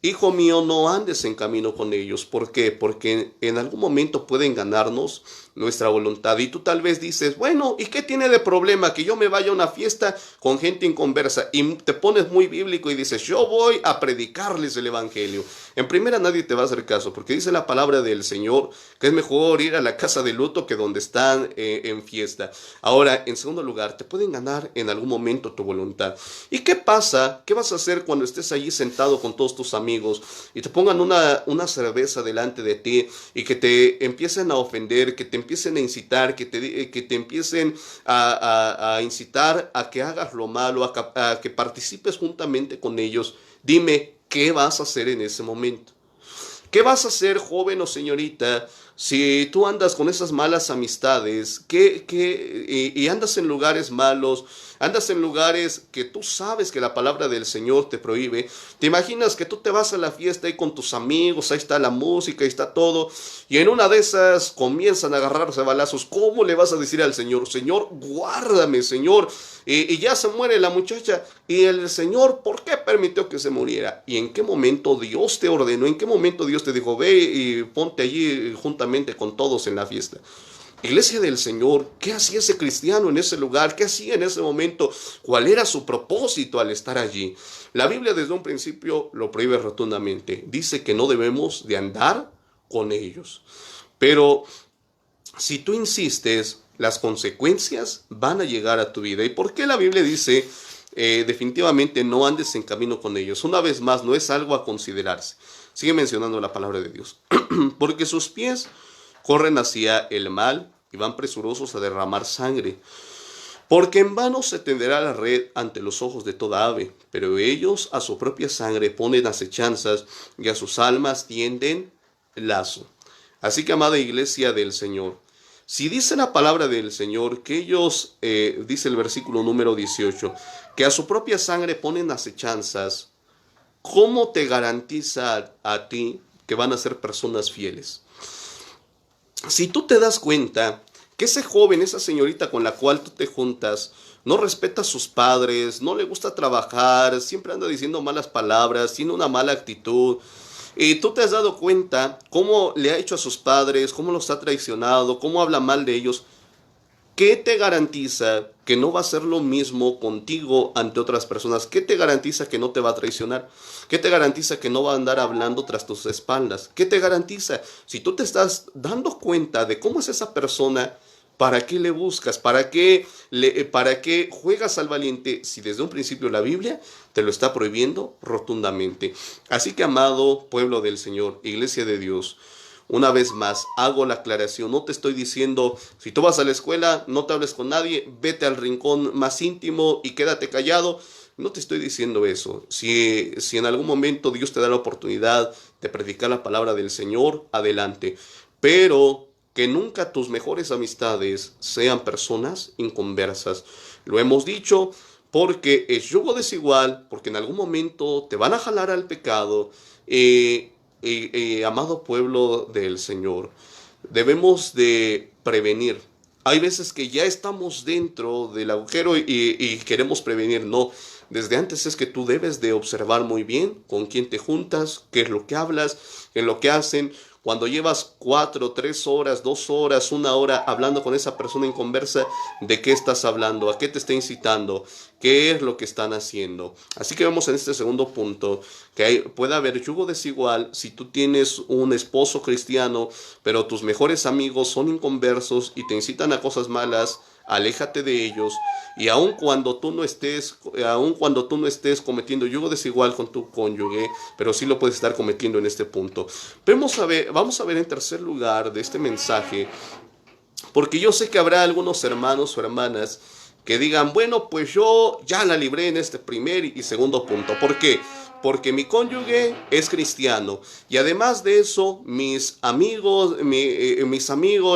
hijo mío, no andes en camino con ellos. ¿Por qué? Porque en algún momento pueden ganarnos nuestra voluntad. Y tú tal vez dices, bueno, ¿y qué tiene de problema que yo me vaya a una fiesta con gente inconversa? Y te pones muy bíblico y dices, yo voy a predicarles el evangelio. En primera, nadie te va a hacer caso, porque dice la palabra del Señor que es mejor ir a la casa de luto que donde están en fiesta. Ahora, en segundo lugar, te pueden ganar en algún momento tu voluntad. ¿Y qué pasa? ¿Qué vas a hacer cuando estés allí sentado con todos tus amigos y te pongan una cerveza delante de ti y que te empiecen a ofender, que te empiecen a incitar, que te empiecen a incitar a que hagas lo malo, a que participes juntamente con ellos? Dime, ¿qué vas a hacer en ese momento? ¿Qué vas a hacer, joven o señorita, si tú andas con esas malas amistades y andas en lugares malos, andas en lugares que tú sabes que la palabra del Señor te prohíbe. Te imaginas que tú te vas a la fiesta ahí con tus amigos, ahí está la música, ahí está todo, y en una de esas comienzan a agarrarse a balazos. ¿Cómo le vas a decir al Señor, Señor, guárdame, Señor? Y ya se muere la muchacha, y el Señor, ¿por qué permitió que se muriera? ¿Y en qué momento Dios te ordenó? ¿En qué momento Dios te dijo, ve y ponte allí juntamente con todos en la fiesta? Iglesia del Señor, ¿qué hacía ese cristiano en ese lugar? ¿Qué hacía en ese momento? ¿Cuál era su propósito al estar allí? La Biblia desde un principio lo prohíbe rotundamente. Dice que no debemos de andar con ellos. Pero si tú insistes, las consecuencias van a llegar a tu vida. ¿Y por qué la Biblia dice definitivamente no andes en camino con ellos? Una vez más, no es algo a considerarse. Sigue mencionando la palabra de Dios. Porque sus pies corren hacia el mal y van presurosos a derramar sangre. Porque en vano se tenderá la red ante los ojos de toda ave, pero ellos a su propia sangre ponen acechanzas y a sus almas tienden lazo. Así que, amada iglesia del Señor, si dice la palabra del Señor que ellos, dice el versículo número 18, que a su propia sangre ponen acechanzas, ¿cómo te garantiza a ti que van a ser personas fieles? Si tú te das cuenta que ese joven, esa señorita con la cual tú te juntas, no respeta a sus padres, no le gusta trabajar, siempre anda diciendo malas palabras, tiene una mala actitud, y tú te has dado cuenta cómo le ha hecho a sus padres, cómo los ha traicionado, cómo habla mal de ellos, ¿qué te garantiza que no va a ser lo mismo contigo ante otras personas? ¿Qué te garantiza que no te va a traicionar? ¿Qué te garantiza que no va a andar hablando tras tus espaldas? ¿Qué te garantiza? Si tú te estás dando cuenta de cómo es esa persona, ¿para qué le buscas? ¿Para qué juegas al valiente si desde un principio la Biblia te lo está prohibiendo rotundamente? Así que, amado pueblo del Señor, iglesia de Dios, una vez más, hago la aclaración, no te estoy diciendo, si tú vas a la escuela, no te hables con nadie, vete al rincón más íntimo y quédate callado. No te estoy diciendo eso. Si en algún momento Dios te da la oportunidad de predicar la palabra del Señor, adelante. Pero que nunca tus mejores amistades sean personas inconversas. Lo hemos dicho porque es yugo desigual, porque en algún momento te van a jalar al pecado. Amado pueblo del Señor, debemos de prevenir. Hay veces que ya estamos dentro del agujero y queremos prevenir. No, desde antes es que tú debes de observar muy bien con quién te juntas, qué es lo que hablas, qué es lo que hacen. Cuando llevas 4, 3 horas, 2 horas, 1 hora hablando con esa persona inconversa, ¿de qué estás hablando? ¿A qué te está incitando? ¿Qué es lo que están haciendo? Así que vemos en este segundo punto que puede haber yugo desigual si tú tienes un esposo cristiano, pero tus mejores amigos son inconversos y te incitan a cosas malas. Aléjate de ellos, y aun cuando tú no estés cometiendo yugo desigual con tu cónyuge, pero sí lo puedes estar cometiendo en este punto. Vamos a ver en tercer lugar de este mensaje, porque yo sé que habrá algunos hermanos o hermanas que digan, bueno, pues yo ya la libré en este primer y segundo punto. ¿Por qué? Porque mi cónyuge es cristiano y además de eso mis amigos,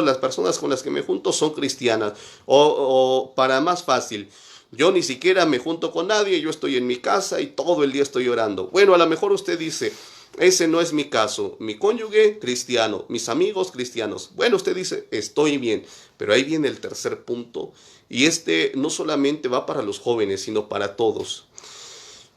las personas con las que me junto son cristianas. O para más fácil, yo ni siquiera me junto con nadie, yo estoy en mi casa y todo el día estoy orando. Bueno, a lo mejor usted dice, ese no es mi caso, mi cónyuge cristiano, mis amigos cristianos. Bueno, usted dice, estoy bien, pero ahí viene el tercer punto y este no solamente va para los jóvenes, sino para todos.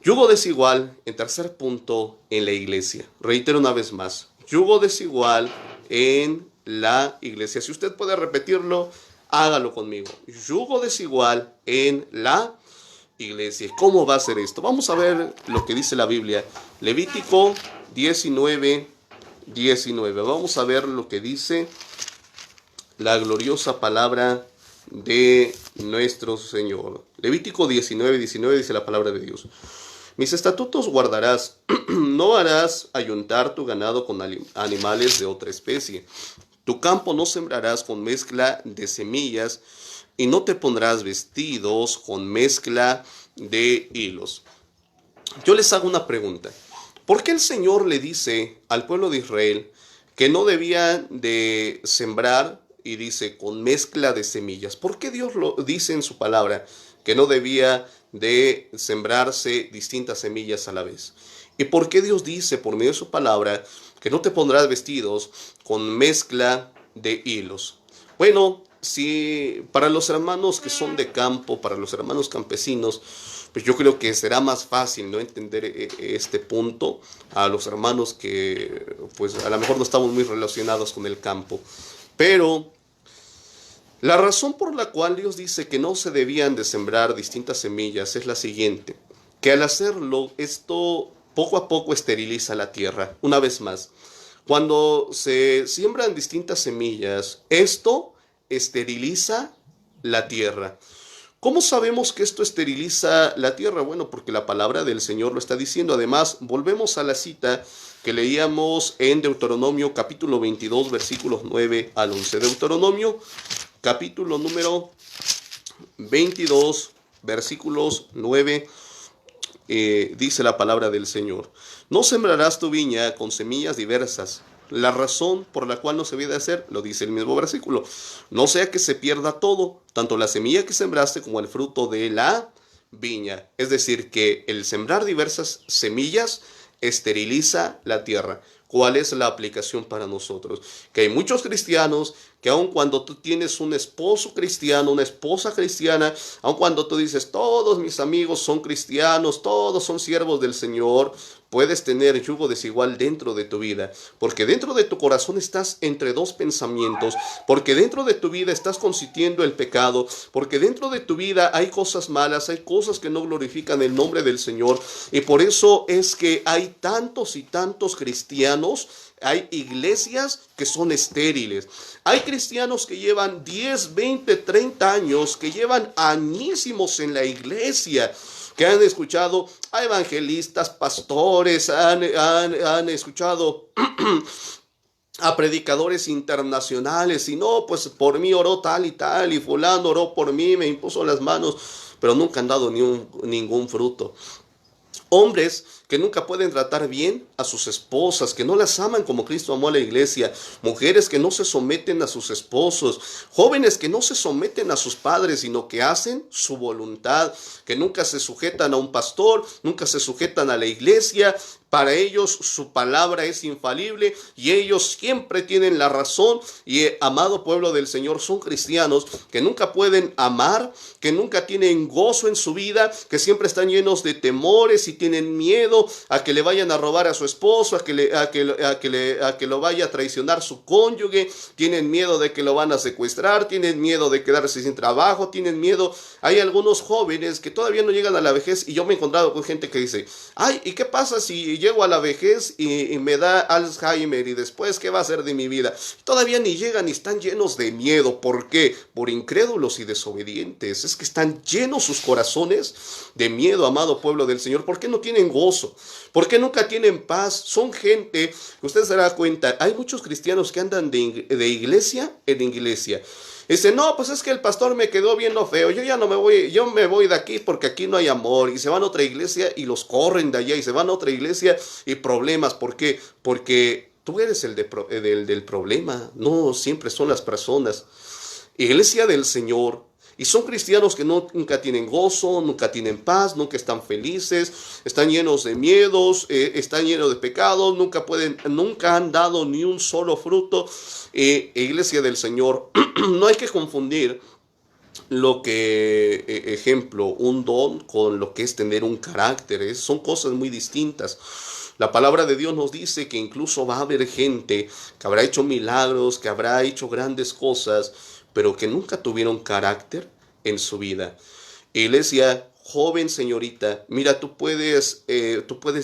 Yugo desigual, en tercer punto, en la iglesia. Reitero una vez más, yugo desigual en la iglesia. Si usted puede repetirlo, hágalo conmigo. Yugo desigual en la iglesia. ¿Cómo va a ser esto? Vamos a ver lo que dice la Biblia. Levítico 19, 19. Vamos a ver lo que dice la gloriosa palabra de nuestro Señor. Levítico 19, 19 dice la palabra de Dios. Mis estatutos guardarás, no harás ayuntar tu ganado con animales de otra especie. Tu campo no sembrarás con mezcla de semillas y no te pondrás vestidos con mezcla de hilos. Yo les hago una pregunta. ¿Por qué el Señor le dice al pueblo de Israel que no debían de sembrar y dice con mezcla de semillas? ¿Por qué Dios lo dice en su palabra que no debía de sembrarse distintas semillas a la vez. ¿Y por qué Dios dice por medio de su palabra que no te pondrás vestidos con mezcla de hilos? Bueno, si para los hermanos que son de campo, para los hermanos campesinos, pues yo creo que será más fácil, ¿no?, entender este punto a los hermanos que pues a lo mejor no estamos muy relacionados con el campo. Pero la razón por la cual Dios dice que no se debían de sembrar distintas semillas es la siguiente, que al hacerlo esto poco a poco esteriliza la tierra. Una vez más, cuando se siembran distintas semillas, esto esteriliza la tierra. ¿Cómo sabemos que esto esteriliza la tierra? Bueno, porque la palabra del Señor lo está diciendo. Además, volvemos a la cita que leíamos en Deuteronomio capítulo 22, versículos 9 al 11. Deuteronomio capítulo número 22, versículos 9, dice la palabra del Señor. No sembrarás tu viña con semillas diversas. La razón por la cual no se debe hacer, lo dice el mismo versículo, no sea que se pierda todo, tanto la semilla que sembraste como el fruto de la viña. Es decir, que el sembrar diversas semillas esteriliza la tierra. ¿Cuál es la aplicación para nosotros? Que hay muchos cristianos que aun cuando tú tienes un esposo cristiano, una esposa cristiana, aun cuando tú dices, todos mis amigos son cristianos, todos son siervos del Señor, puedes tener yugo desigual dentro de tu vida, porque dentro de tu corazón estás entre dos pensamientos, porque dentro de tu vida estás consintiendo el pecado, porque dentro de tu vida hay cosas malas, hay cosas que no glorifican el nombre del Señor, y por eso es que hay tantos y tantos cristianos. Hay iglesias que son estériles. Hay cristianos que llevan 10, 20, 30 años, que llevan añísimos en la iglesia, que han escuchado a evangelistas, pastores, han escuchado a predicadores internacionales, y no, pues por mí oró tal, y fulano oró por mí, me impuso las manos, pero nunca han dado ningún fruto. Hombres que nunca pueden tratar bien a sus esposas, que no las aman como Cristo amó a la iglesia, mujeres que no se someten a sus esposos, jóvenes que no se someten a sus padres, sino que hacen su voluntad, que nunca se sujetan a un pastor, nunca se sujetan a la iglesia. Para ellos su palabra es infalible y ellos siempre tienen la razón. Y amado pueblo del Señor, son cristianos que nunca pueden amar, que nunca tienen gozo en su vida, que siempre están llenos de temores y tienen miedo a que le vayan a robar a su esposo, a que lo vaya a traicionar su cónyuge, tienen miedo de que lo van a secuestrar, tienen miedo de quedarse sin trabajo, tienen miedo. Hay algunos jóvenes que todavía no llegan a la vejez, y yo me he encontrado con gente que dice, ay, ¿y qué pasa si llego a la vejez y me da Alzheimer, y después qué va a ser de mi vida? Todavía ni llegan y están llenos de miedo. ¿Por qué? Por incrédulos y desobedientes. Es que están llenos sus corazones de miedo, amado pueblo del Señor. ¿Por qué no tienen gozo? ¿Por qué nunca tienen paz? Son gente, usted se da cuenta, hay muchos cristianos que andan de iglesia en iglesia. Dice, no, pues es que el pastor me quedó viendo feo, yo me voy de aquí porque aquí no hay amor. Y se van a otra iglesia y los corren de allá, y se van a otra iglesia y problemas. ¿Por qué? Porque tú eres el del problema, no siempre son las personas. Iglesia del Señor. Y son cristianos que nunca tienen gozo, nunca tienen paz, nunca están felices, están llenos de miedos, están llenos de pecados, nunca han dado ni un solo fruto. Iglesia del Señor, no hay que confundir lo que, ejemplo, un don con lo que es tener un carácter. Son cosas muy distintas. La palabra de Dios nos dice que incluso va a haber gente que habrá hecho milagros, que habrá hecho grandes cosas, pero que nunca tuvieron carácter en su vida. Iglesia, joven señorita, mira, tú puedes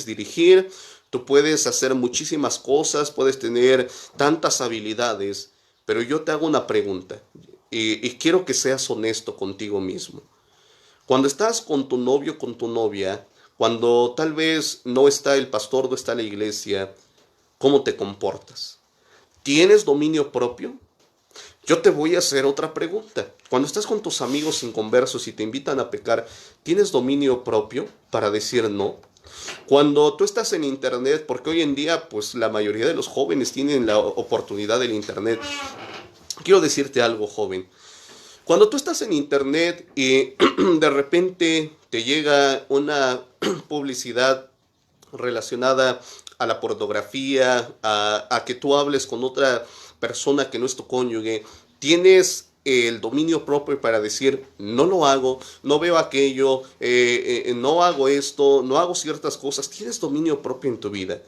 dirigir, tú puedes hacer muchísimas cosas, puedes tener tantas habilidades, pero yo te hago una pregunta, y quiero que seas honesto contigo mismo. Cuando estás con tu novio, con tu novia, cuando tal vez no está el pastor, no está la iglesia, ¿cómo te comportas? ¿Tienes dominio propio? Yo te voy a hacer otra pregunta. Cuando estás con tus amigos inconversos y te invitan a pecar, ¿tienes dominio propio para decir no? Cuando tú estás en internet, porque hoy en día pues la mayoría de los jóvenes tienen la oportunidad del internet. Quiero decirte algo, joven. Cuando tú estás en internet y de repente te llega una publicidad relacionada a la pornografía, a que tú hables con otra persona que no es tu cónyuge, tienes el dominio propio para decir, no lo hago, no veo aquello, no hago esto, no hago ciertas cosas. Tienes dominio propio en tu vida.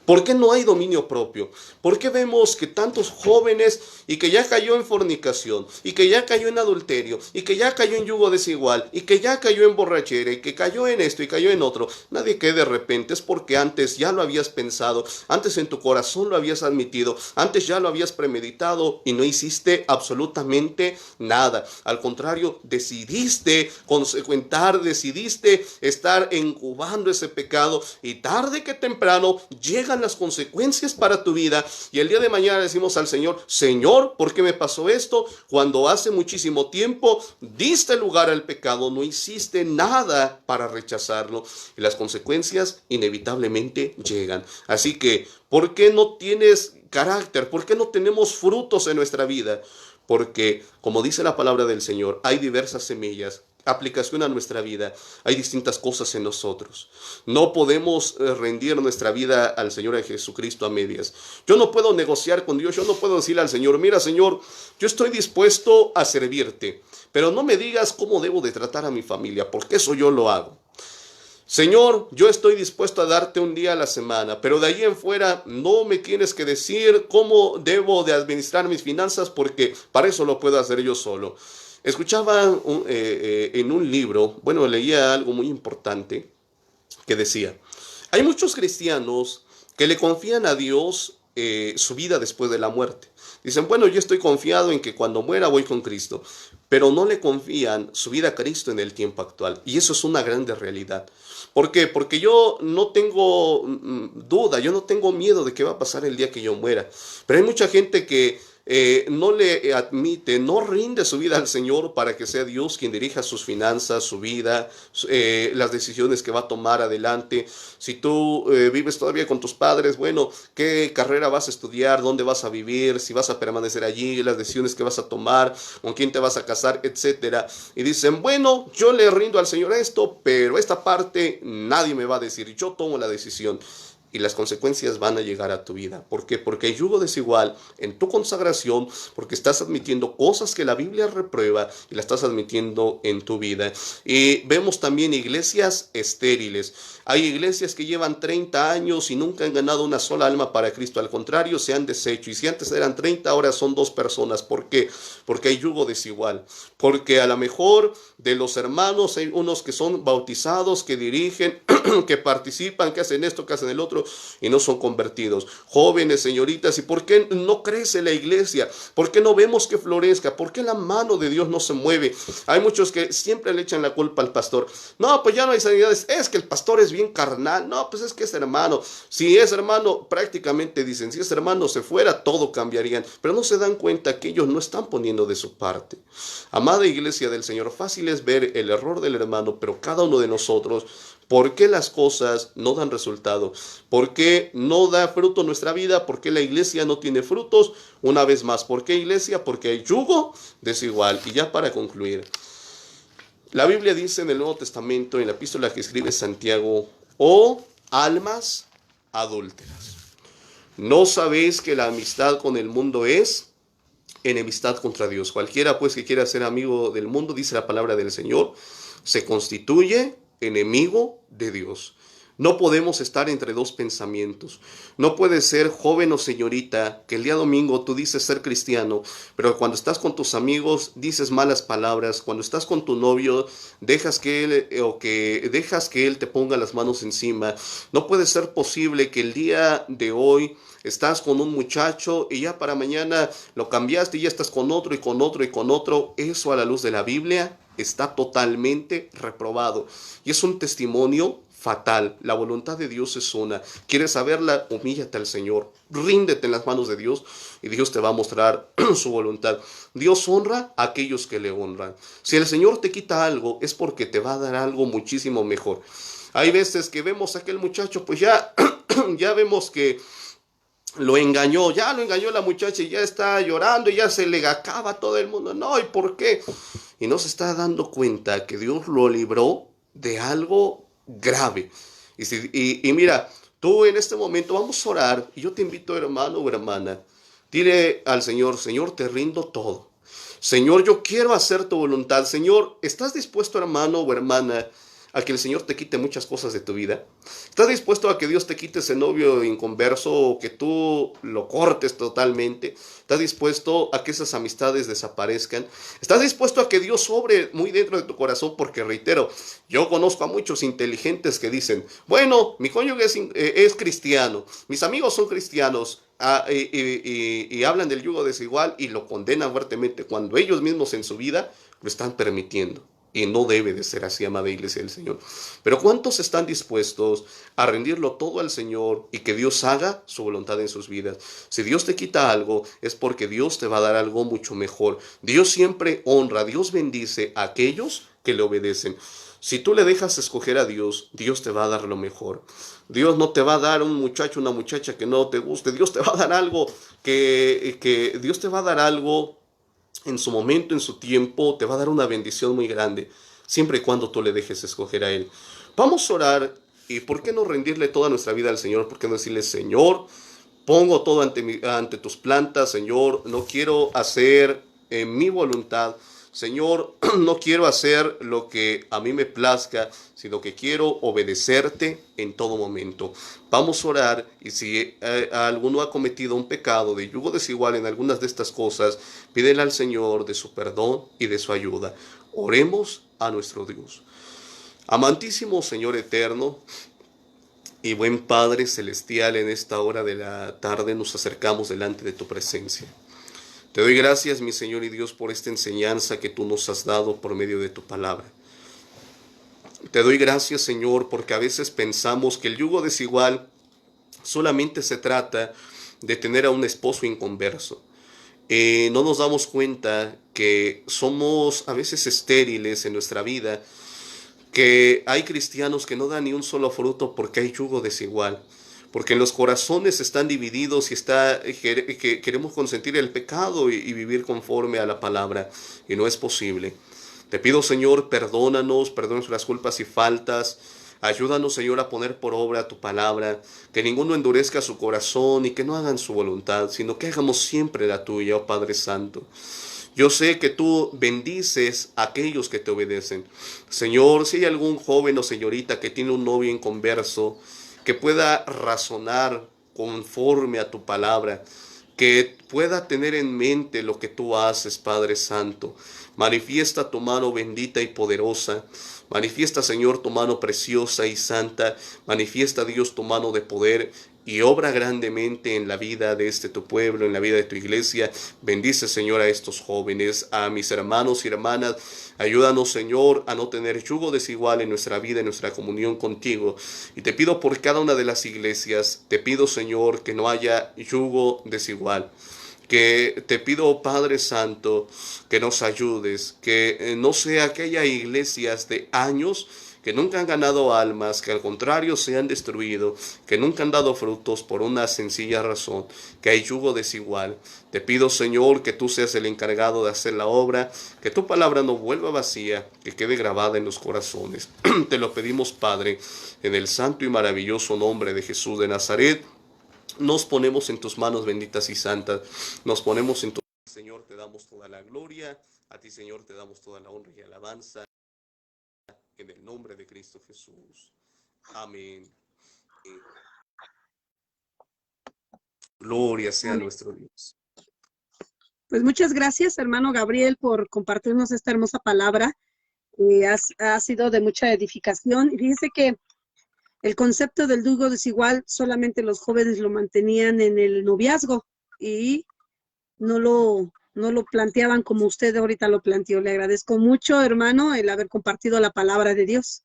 ¿Por qué no hay dominio propio? ¿Por qué vemos que tantos jóvenes y que ya cayó en fornicación, y que ya cayó en adulterio, y que ya cayó en yugo desigual, y que ya cayó en borrachera, y que cayó en esto y cayó en otro? Nadie cae de repente, es porque antes ya lo habías pensado, antes en tu corazón lo habías admitido, antes ya lo habías premeditado y no hiciste absolutamente nada. Al contrario, decidiste consecuentar, decidiste estar incubando ese pecado, y tarde que temprano llegan las consecuencias para tu vida, y el día de mañana decimos al Señor, Señor, ¿por qué me pasó esto? Cuando hace muchísimo tiempo diste lugar al pecado, no hiciste nada para rechazarlo, y las consecuencias inevitablemente llegan. Así que, ¿por qué no tienes carácter? ¿Por qué no tenemos frutos en nuestra vida? Porque, como dice la palabra del Señor, hay diversas semillas, aplicación a nuestra vida. Hay distintas cosas en nosotros. No podemos rendir nuestra vida al Señor Jesucristo a medias. Yo no puedo negociar con Dios. Yo no puedo decirle al Señor, mira, Señor, yo estoy dispuesto a servirte, pero no me digas cómo debo de tratar a mi familia, porque eso yo lo hago. Señor, yo estoy dispuesto a darte un día a la semana, pero de ahí en fuera no me tienes que decir cómo debo de administrar mis finanzas, porque para eso lo puedo hacer yo solo. Escuchaba en un libro, bueno, leía algo muy importante que decía, hay muchos cristianos que le confían a Dios su vida después de la muerte. Dicen, bueno, yo estoy confiado en que cuando muera voy con Cristo, pero no le confían su vida a Cristo en el tiempo actual. Y eso es una grande realidad. ¿Por qué? Porque yo no tengo duda, yo no tengo miedo de qué va a pasar el día que yo muera. Pero hay mucha gente que no le admite, no rinde su vida al Señor para que sea Dios quien dirija sus finanzas, su vida, las decisiones que va a tomar adelante. Si tú vives todavía con tus padres, bueno, ¿qué carrera vas a estudiar? ¿Dónde vas a vivir? Si vas a permanecer allí, las decisiones que vas a tomar, con quién te vas a casar, etcétera. Y dicen, bueno, yo le rindo al Señor esto, pero esta parte nadie me va a decir, yo tomo la decisión. Y las consecuencias van a llegar a tu vida. ¿Por qué? Porque hay yugo desigual en tu consagración, porque estás admitiendo cosas que la Biblia reprueba y las estás admitiendo en tu vida. Y vemos también iglesias estériles. Hay iglesias que llevan 30 años y nunca han ganado una sola alma para Cristo. Al contrario, se han deshecho. Y si antes eran 30, ahora son 2 personas. ¿Por qué? Porque hay yugo desigual. Porque a lo mejor de los hermanos hay unos que son bautizados, que dirigen, que participan, que hacen esto, que hacen el otro, y no son convertidos. Jóvenes, señoritas, ¿y por qué no crece la iglesia? ¿Por qué no vemos que florezca? ¿Por qué la mano de Dios no se mueve? Hay muchos que siempre le echan la culpa al pastor. No, pues ya no hay sanidades. Es que el pastor es bien carnal. No, pues es que es hermano. Si es hermano, prácticamente dicen, si es hermano se fuera, todo cambiaría. Pero no se dan cuenta que ellos no están poniendo de su parte. Amada iglesia del Señor, fácil es ver el error del hermano, pero cada uno de nosotros, ¿por qué las cosas no dan resultado? ¿Por qué no da fruto nuestra vida? ¿Por qué la iglesia no tiene frutos? Una vez más, ¿por qué iglesia? Porque hay yugo desigual. Y ya para concluir, la Biblia dice en el Nuevo Testamento, en la epístola que escribe Santiago, oh almas adúlteras, ¿no sabéis que la amistad con el mundo es enemistad contra Dios? Cualquiera pues que quiera ser amigo del mundo, dice la palabra del Señor, se constituye enemigo de Dios. No podemos estar entre dos pensamientos. No puedes ser joven o señorita que el día domingo tú dices ser cristiano, pero cuando estás con tus amigos dices malas palabras. Cuando estás con tu novio dejas que él te ponga las manos encima. No puede ser posible que el día de hoy estás con un muchacho y ya para mañana lo cambiaste y ya estás con otro y con otro y con otro. Eso a la luz de la Biblia está totalmente reprobado y es un testimonio fatal. La voluntad de Dios es una. ¿Quieres saberla? Humíllate al Señor, ríndete en las manos de Dios y Dios te va a mostrar su voluntad. Dios honra a aquellos que le honran. Si el Señor te quita algo es porque te va a dar algo muchísimo mejor. Hay veces que vemos a aquel muchacho, pues ya vemos que lo engañó, ya lo engañó la muchacha y ya está llorando y ya se le acaba a todo el mundo. No, ¿y por qué? Y no se está dando cuenta que Dios lo libró de algo grave. Y mira, tú en este momento vamos a orar y yo te invito, hermano o hermana, dile al Señor, Señor, te rindo todo. Señor, yo quiero hacer tu voluntad. Señor, ¿estás dispuesto, hermano o hermana, a que el Señor te quite muchas cosas de tu vida? ¿Estás dispuesto a que Dios te quite ese novio inconverso o que tú lo cortes totalmente? ¿Estás dispuesto a que esas amistades desaparezcan? ¿Estás dispuesto a que Dios obre muy dentro de tu corazón? Porque reitero, yo conozco a muchos inteligentes que dicen, bueno, mi cónyuge es cristiano, mis amigos son cristianos, y hablan del yugo desigual y lo condenan fuertemente cuando ellos mismos en su vida lo están permitiendo. Y no debe de ser así, amada iglesia del Señor. Pero ¿cuántos están dispuestos a rendirlo todo al Señor y que Dios haga su voluntad en sus vidas? Si Dios te quita algo, es porque Dios te va a dar algo mucho mejor. Dios siempre honra, Dios bendice a aquellos que le obedecen. Si tú le dejas escoger a Dios, Dios te va a dar lo mejor. Dios no te va a dar un muchacho, una muchacha que no te guste. Dios te va a dar algo que Dios te va a dar algo en su momento, en su tiempo, te va a dar una bendición muy grande, siempre y cuando tú le dejes escoger a Él. Vamos a orar y ¿por qué no rendirle toda nuestra vida al Señor? ¿Por qué no decirle, Señor, pongo todo ante tus plantas, Señor, no quiero hacer mi voluntad, Señor, no quiero hacer lo que a mí me plazca, sino que quiero obedecerte en todo momento. Vamos a orar y si alguno ha cometido un pecado de yugo desigual en algunas de estas cosas, pídele al Señor de su perdón y de su ayuda. Oremos a nuestro Dios. Amantísimo Señor eterno, y buen Padre Celestial, en esta hora de la tarde nos acercamos delante de tu presencia. Te doy gracias, mi Señor y Dios, por esta enseñanza que tú nos has dado por medio de tu palabra. Te doy gracias, Señor, porque a veces pensamos que el yugo desigual solamente se trata de tener a un esposo inconverso. No nos damos cuenta que somos a veces estériles en nuestra vida, que hay cristianos que no dan ni un solo fruto porque hay yugo desigual, porque en los corazones están divididos y que queremos consentir el pecado y vivir conforme a la palabra, y no es posible. Te pido, Señor, perdónanos, perdónanos las culpas y faltas. Ayúdanos, Señor, a poner por obra tu palabra, que ninguno endurezca su corazón y que no hagan su voluntad, sino que hagamos siempre la tuya, oh Padre Santo. Yo sé que tú bendices a aquellos que te obedecen. Señor, si hay algún joven o señorita que tiene un novio inconverso, que pueda razonar conforme a tu palabra, que pueda tener en mente lo que tú haces, Padre Santo. Manifiesta tu mano bendita y poderosa. Manifiesta, Señor, tu mano preciosa y santa. Manifiesta, Dios, tu mano de poder y obra grandemente en la vida de tu pueblo, en la vida de tu iglesia. Bendice, Señor, a estos jóvenes, a mis hermanos y hermanas. Ayúdanos, Señor, a no tener yugo desigual en nuestra vida, en nuestra comunión contigo. Y te pido por cada una de las iglesias, te pido, Señor, que no haya yugo desigual. Que te pido, Padre Santo, que nos ayudes, que no sea que haya iglesias de años que nunca han ganado almas, que al contrario se han destruido, que nunca han dado frutos por una sencilla razón, que hay yugo desigual. Te pido, Señor, que tú seas el encargado de hacer la obra, que tu palabra no vuelva vacía, que quede grabada en los corazones. Te lo pedimos, Padre, en el santo y maravilloso nombre de Jesús de Nazaret. Nos ponemos en tus manos benditas y santas, nos ponemos en tu Señor, te damos toda la gloria, a ti, Señor, te damos toda la honra y alabanza, en el nombre de Cristo Jesús. Amén. Gloria sea Amén. nuestro Dios. Pues muchas gracias, hermano Gabriel, por compartirnos esta hermosa palabra. Ha sido de mucha edificación. Y fíjese que el concepto del yugo desigual solamente los jóvenes lo mantenían en el noviazgo y no lo planteaban como usted ahorita lo planteó. Le agradezco mucho, hermano, el haber compartido la palabra de Dios.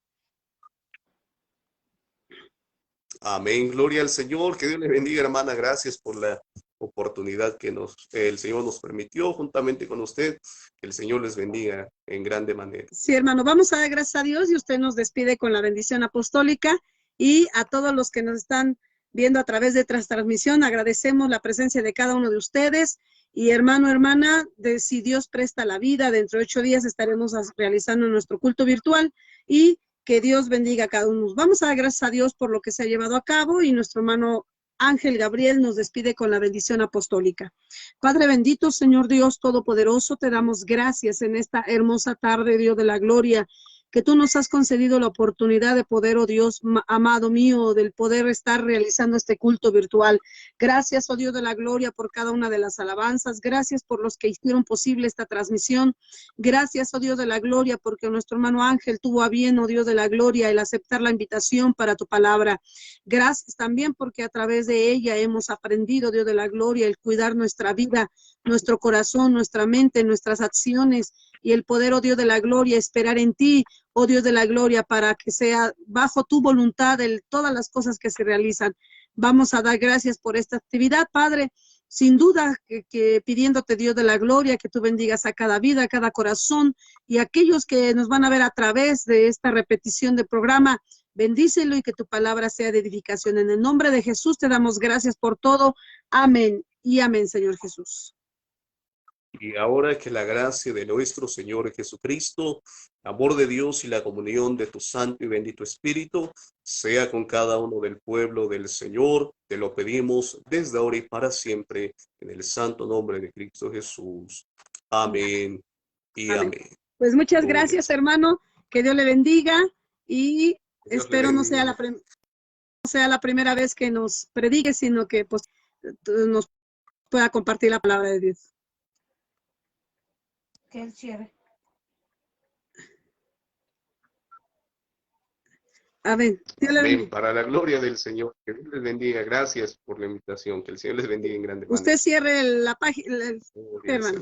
Amén. Gloria al Señor. Que Dios le bendiga, hermana. Gracias por la oportunidad que el Señor nos permitió juntamente con usted. Que el Señor les bendiga en grande manera. Sí, hermano, vamos a dar gracias a Dios y usted nos despide con la bendición apostólica y a todos los que nos están viendo a través de esta transmisión. Agradecemos la presencia de cada uno de ustedes. Y hermano, hermana, si Dios presta la vida, dentro de 8 días estaremos realizando nuestro culto virtual y que Dios bendiga a cada uno. Vamos a dar gracias a Dios por lo que se ha llevado a cabo y nuestro hermano Ángel Gabriel nos despide con la bendición apostólica. Padre bendito, Señor Dios Todopoderoso, te damos gracias en esta hermosa tarde, Dios de la gloria, que tú nos has concedido la oportunidad de poder, oh Dios, amado mío, del poder estar realizando este culto virtual. Gracias, oh Dios de la gloria, por cada una de las alabanzas. Gracias por los que hicieron posible esta transmisión. Gracias, oh Dios de la gloria, porque nuestro hermano Ángel tuvo a bien, oh Dios de la gloria, el aceptar la invitación para tu palabra. Gracias también porque a través de ella hemos aprendido, Dios de la gloria, el cuidar nuestra vida, nuestro corazón, nuestra mente, nuestras acciones y el poder, oh Dios de la gloria, esperar en ti, oh Dios de la gloria, para que sea bajo tu voluntad todas las cosas que se realizan. Vamos a dar gracias por esta actividad, Padre. Sin duda que pidiéndote, Dios de la gloria, que tú bendigas a cada vida, a cada corazón y a aquellos que nos van a ver a través de esta repetición del programa. Bendícelo y que tu palabra sea de edificación. En el nombre de Jesús te damos gracias por todo. Amén y amén, Señor Jesús. Y ahora que la gracia de nuestro Señor Jesucristo, amor de Dios y la comunión de tu Santo y bendito Espíritu sea con cada uno del pueblo del Señor. Te lo pedimos desde ahora y para siempre, en el santo nombre de Cristo Jesús. Amén y amén. Pues muchas gracias, hermano. Que Dios le bendiga y espero no sea la primera vez que nos predique, sino que pues nos pueda compartir la palabra de Dios. Que él cierre. Amén. Amén. Para la gloria del Señor. Que Dios les bendiga. Gracias por la invitación. Que el Señor les bendiga en grande manera. Usted cierre la página, hermano.